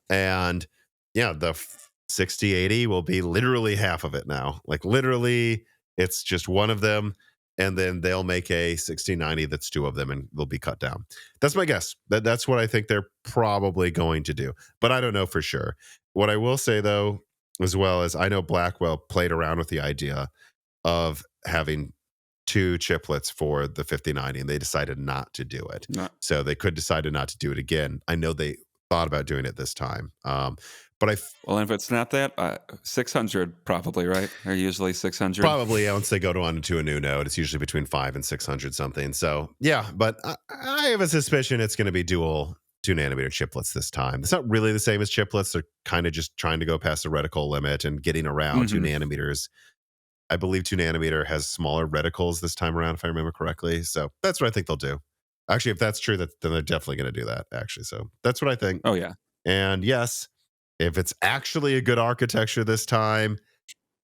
And the 6080 will be literally half of it now. Like literally, it's just one of them. And then they'll make a 6090 that's two of them and they'll be cut down. That's my guess. That's what I think they're probably going to do. But I don't know for sure. What I will say, though, as well as I know Blackwell played around with the idea of having two chiplets for the 5090, and they decided not to do it. So they could decide not to do it again. I know they thought about doing it this time. But well, if it's not that, 600 probably, right? They're usually 600. Probably, once they go to a new node, it's usually between 500 and 600 something. So but I have a suspicion it's going to be dual 2-nanometer chiplets this time. It's not really the same as chiplets. They're kind of just trying to go past the reticle limit and getting around 2 nanometers. I believe 2-nanometer has smaller reticles this time around, if I remember correctly. So that's what I think they'll do. Actually, if that's true, then they're definitely going to do that, actually. So that's what I think. Oh, yeah. And yes, if it's actually a good architecture this time,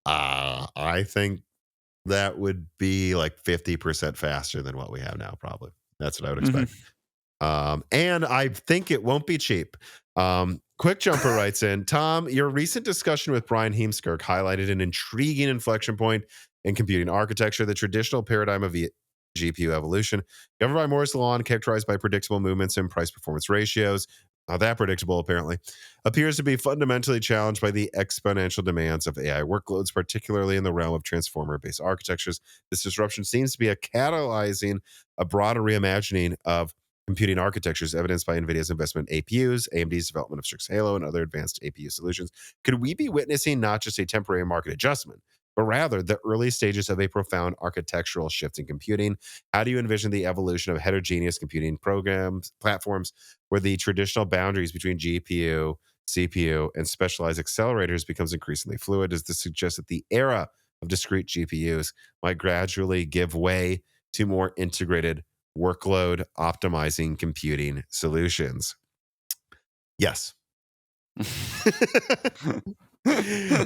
I think that would be like 50% faster than what we have now, probably. That's what I would expect. And I think it won't be cheap. Quick Jumper writes in, Tom, your recent discussion with Brian Heemskirk highlighted an intriguing inflection point in computing architecture, the traditional paradigm of GPU evolution, governed by Moore's law and characterized by predictable movements in price-performance ratios. Not that predictable, apparently, appears to be fundamentally challenged by the exponential demands of AI workloads, particularly in the realm of transformer-based architectures. This disruption seems to be catalyzing a broader reimagining of computing architectures, evidenced by NVIDIA's investment in APUs, AMD's development of Strix Halo, and other advanced APU solutions. Could we be witnessing not just a temporary market adjustment, but rather the early stages of a profound architectural shift in computing? How do you envision the evolution of heterogeneous computing platforms, where the traditional boundaries between GPU, CPU, and specialized accelerators becomes increasingly fluid? Does this suggest that the era of discrete GPUs might gradually give way to more integrated workload optimizing computing solutions? Yes.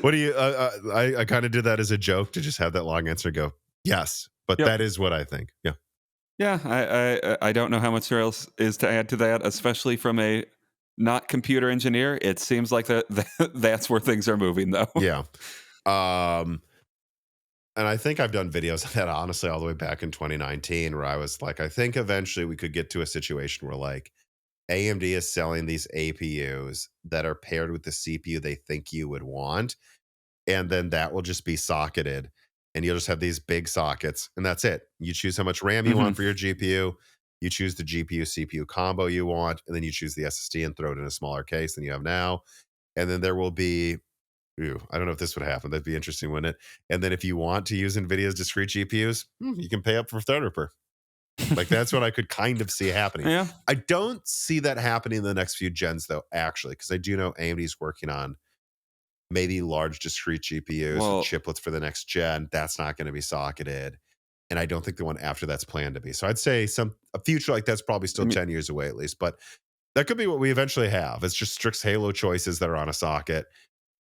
What do you I kind of did that as a joke to just have that long answer go yes, but that is what I think. I don't know how much else is to add to that, especially from a not computer engineer. It seems like that's where things are moving, though. And I think I've done videos of that, honestly, all the way back in 2019, where I was like, I think eventually we could get to a situation where like AMD is selling these APUs that are paired with the CPU they think you would want. And then that will just be socketed. And you'll just have these big sockets. And that's it. You choose how much RAM you want for your GPU. You choose the GPU CPU combo you want. And then you choose the SSD and throw it in a smaller case than you have now. And then there will be, I don't know if this would happen. That'd be interesting, wouldn't it? And then if you want to use NVIDIA's discrete GPUs, you can pay up for Threadripper. Like that's what I could kind of see happening. Yeah. I don't see that happening in the next few gens, though, actually, because I do know AMD's working on maybe large discrete GPUs and chiplets for the next gen. That's not going to be socketed. And I don't think the one after that's planned to be. So I'd say a future like that's probably still 10 years away at least. But that could be what we eventually have. It's just Strix Halo choices that are on a socket.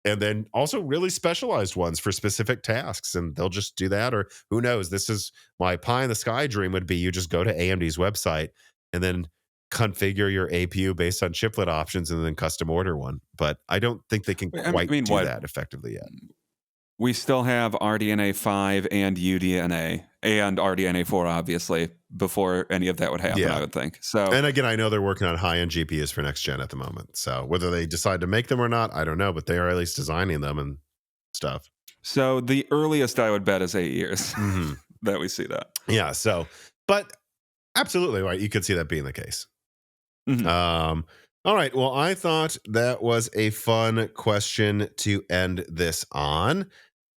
And then also really specialized ones for specific tasks. And they'll just do that. Or who knows? This is my pie in the sky dream would be you just go to AMD's website and then configure your APU based on chiplet options and then custom order one. But I don't think they can quite do that effectively yet. We still have RDNA 5 and UDNA and RDNA 4, obviously, before any of that would happen, I would think. So, and again, I know they're working on high-end GPUs for next gen at the moment. So whether they decide to make them or not, I don't know, but they are at least designing them and stuff. So the earliest I would bet is 8 years that we see that. Yeah. So, but absolutely right. You could see that being the case. All right. Well, I thought that was a fun question to end this on.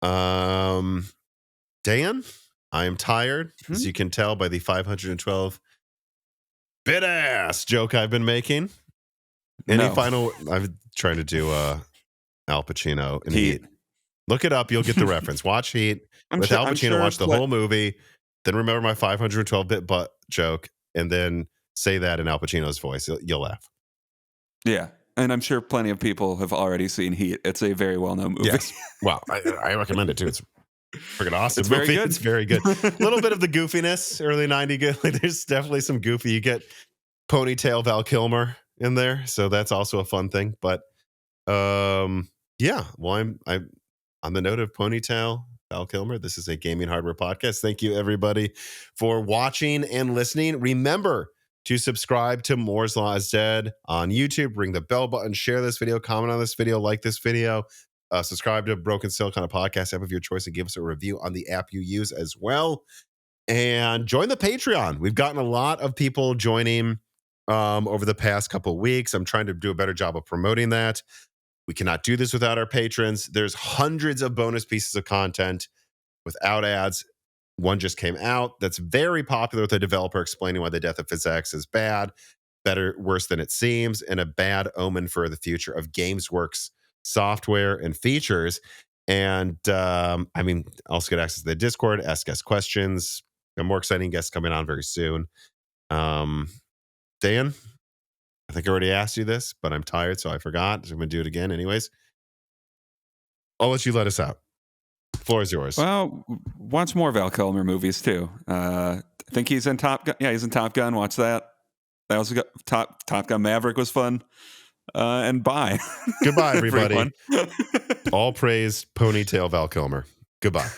Dan, I am tired, as you can tell by the 512 bit ass joke I've been making. Any final? I'm trying to do Al Pacino in Heat. Look it up. You'll get the reference. Watch Heat with Al Pacino. Watch the whole movie. Then remember my 512 bit butt joke, and then say that in Al Pacino's voice. You'll laugh. Yeah. And I'm sure plenty of people have already seen Heat. It's a very well-known movie. Yes. Well, I recommend it too. It's freaking awesome. It's very movie. good. It's very good. A little bit of the goofiness, early 90s good. Like, there's definitely some goofy. You get ponytail Val Kilmer in there, so that's also a fun thing. But yeah, well, I'm on the note of ponytail Val Kilmer. This is a gaming hardware podcast. Thank you, everybody, for watching and listening. Remember to subscribe to Moore's Law is Dead on YouTube. Ring the bell button, share this video, comment on this video, like this video. Subscribe to Broken Silicon, a podcast app of your choice, and give us a review on the app you use as well. And join the Patreon. We've gotten a lot of people joining over the past couple of weeks. I'm trying to do a better job of promoting that. We cannot do this without our patrons. There's hundreds of bonus pieces of content without ads. One just came out that's very popular with a developer explaining why the death of PhysX is bad, worse than it seems, and a bad omen for the future of GamesWorks software and features. And also get access to the Discord, ask us questions. Got more exciting guests coming on very soon. Dan, I think I already asked you this, but I'm tired, so I forgot. So I'm going to do it again anyways. I'll let you let us out. The floor is yours. Well, watch more Val Kilmer movies too. I think he's in Top Gun. Yeah, he's in Top Gun. Watch that. I also got Top Gun Maverick was fun. And bye. Goodbye, everybody. All praise ponytail Val Kilmer. Goodbye.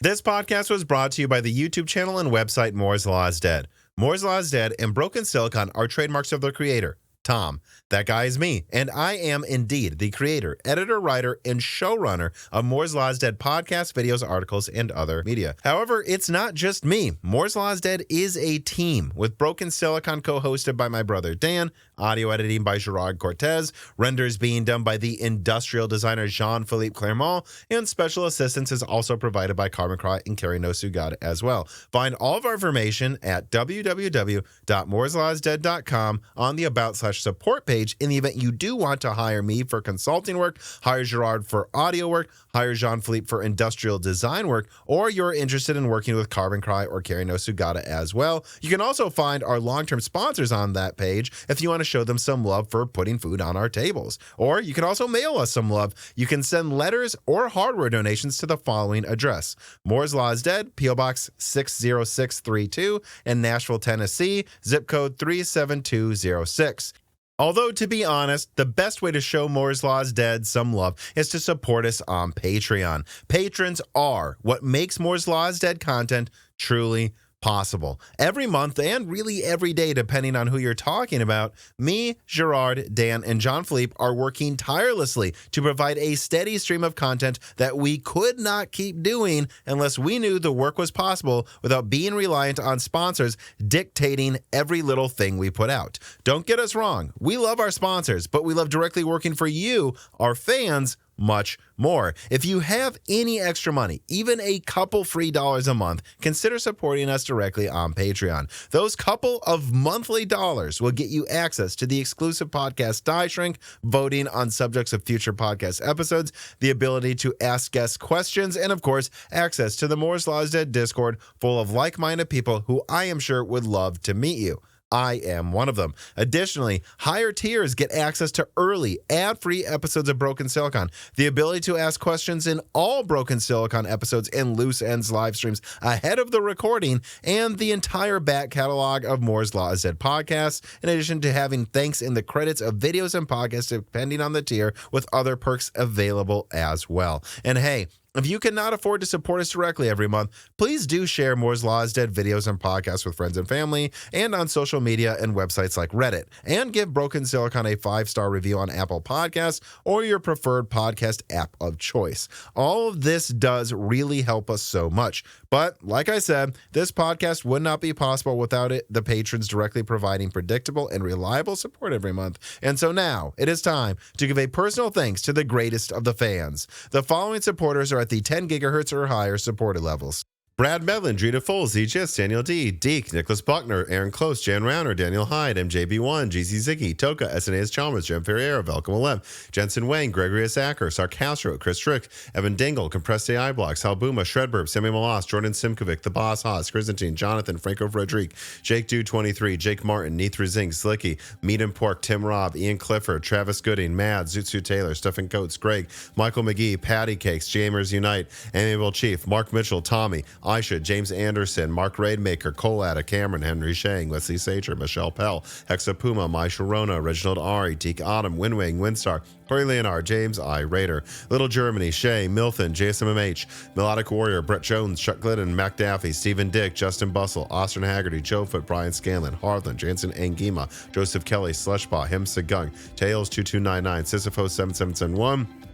This podcast was brought to you by the YouTube channel and website Moore's Law is Dead. Moore's Law is Dead and Broken Silicon are trademarks of their creator, Tom. That guy is me, and I am indeed the creator, editor, writer, and showrunner of Moore's Law is Dead podcasts, videos, articles, and other media. However, it's not just me. Moore's Law is Dead is a team, with Broken Silicon co-hosted by my brother Dan, audio editing by Gerard Cortez, renders being done by the industrial designer Jean-Philippe Clermont, and special assistance is also provided by Carmen Cry and Carrie Nosugada as well. Find all of our information at www.mooreslawsdead.com on the About/Support page in the event you do want to hire me for consulting work, hire Gerard for audio work, hire Jean-Philippe for industrial design work, or you're interested in working with Carbon Cry or Carrie Nosugada as well. You can also find our long-term sponsors on that page if you want to show them some love for putting food on our tables. Or you can also mail us some love. You can send letters or hardware donations to the following address: Moore's Law is Dead, P.O. Box 60632 in Nashville, Tennessee, zip code 37206. Although, to be honest, the best way to show Moore's Law is Dead some love is to support us on Patreon. Patrons are what makes Moore's Law is Dead content truly possible. Every month, and really every day, depending on who you're talking about, me, Gerard, Dan, and Jean-Philippe are working tirelessly to provide a steady stream of content that we could not keep doing unless we knew the work was possible without being reliant on sponsors dictating every little thing we put out. Don't get us wrong. We love our sponsors, but we love directly working for you, our fans, much more. If you have any extra money, even a couple free dollars a month, consider supporting us directly on Patreon. Those couple of monthly dollars will get you access to the exclusive podcast Die Shrink, voting on subjects of future podcast episodes, the ability to ask guests questions, and of course, access to the Moore's Law is Dead Discord full of like-minded people who I am sure would love to meet you. I am one of them. Additionally, higher tiers get access to early, ad-free episodes of Broken Silicon, the ability to ask questions in all Broken Silicon episodes and Loose Ends live streams ahead of the recording, and the entire back catalog of Moore's Law is Dead podcasts, in addition to having thanks in the credits of videos and podcasts depending on the tier, with other perks available as well. And hey, if you cannot afford to support us directly every month, please do share Moore's Law is Dead videos and podcasts with friends and family, and on social media and websites like Reddit. And give Broken Silicon a 5-star review on Apple Podcasts or your preferred podcast app of choice. All of this does really help us so much. But like I said, this podcast would not be possible without the patrons directly providing predictable and reliable support every month. And so now it is time to give a personal thanks to the greatest of the fans. The following supporters are at the 10 gigahertz or higher supported levels: Brad Medlin, Drita Foles, ZGS, Daniel D, Deke, Nicholas Buckner, Aaron Close, Jan Rauner, Daniel Hyde, MJB1, GZ Ziggy, Toka, SNA's Chalmers, Jem Ferreira, Velcom 11, Jensen Wang, Gregory S. Acker, Sarcastro, Chris Strick, Evan Dingle, Compressed AI Blocks, Halbuma, Shredburb, Sammy Malas, Jordan Simkovic, The Boss Haas, Chrysanthine, Jonathan, Franco Frederic, Jake Dude 23, Jake Martin, Neithra Zing, Slicky, Meat and Pork, Tim Robb, Ian Clifford, Travis Gooding, Mad, Zutsu Taylor, Stephen Coates, Greg, Michael McGee, Patty Cakes, Jamers Unite, Amiable Chief, Mark Mitchell, Tommy, Aisha, James Anderson, Mark Raidmaker, Colada, Cameron, Henry Shang, Wesley Sager, Michelle Pell, Hexa Puma, Mai Sharona, Reginald Ari, Teak Autumn, Windwing, Windstar, Corey Leonard, James I, Raider, Little Germany, Shay, Milton, JSMMH, Melodic Warrior, Brett Jones, Chuck Glidden, Mac Daffy, Stephen Dick, Justin Bustle, Austin Haggerty, Joe Foot, Brian Scanlon, Harlan, Jansen Angima, Joseph Kelly, Slushpaw, Him Sagung, Tails 2299, Sisyphos 7771,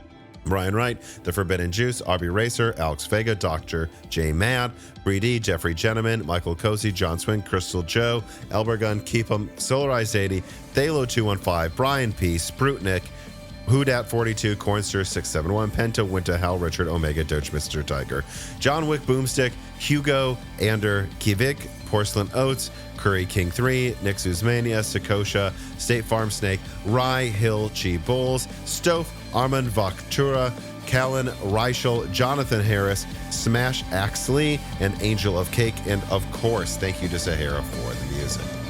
Brian Wright, The Forbidden Juice, RB Racer, Alex Vega, Dr. J. Mad, Bree D, Jeffrey Gentleman, Michael Cozy, John Swin, Crystal Joe, Elbergun, Keep 'em, Solarized 80, Thalo 215, Brian P, Sprutnik, Hoodat 42, Cornster 671, Penta, Winter Hell, Richard Omega, Doge, Mr. Tiger, John Wick, Boomstick, Hugo, Ander, Kivik, Porcelain Oats, Curry King 3, Nick Zuzmania, Sakosha, State Farm Snake, Rye Hill Chi Bulls, Stofe, Armand Vaktura, Callan Reichel, Jonathan Harris, Smash Axley, and Angel of Cake. And of course, thank you to Sahara for the music.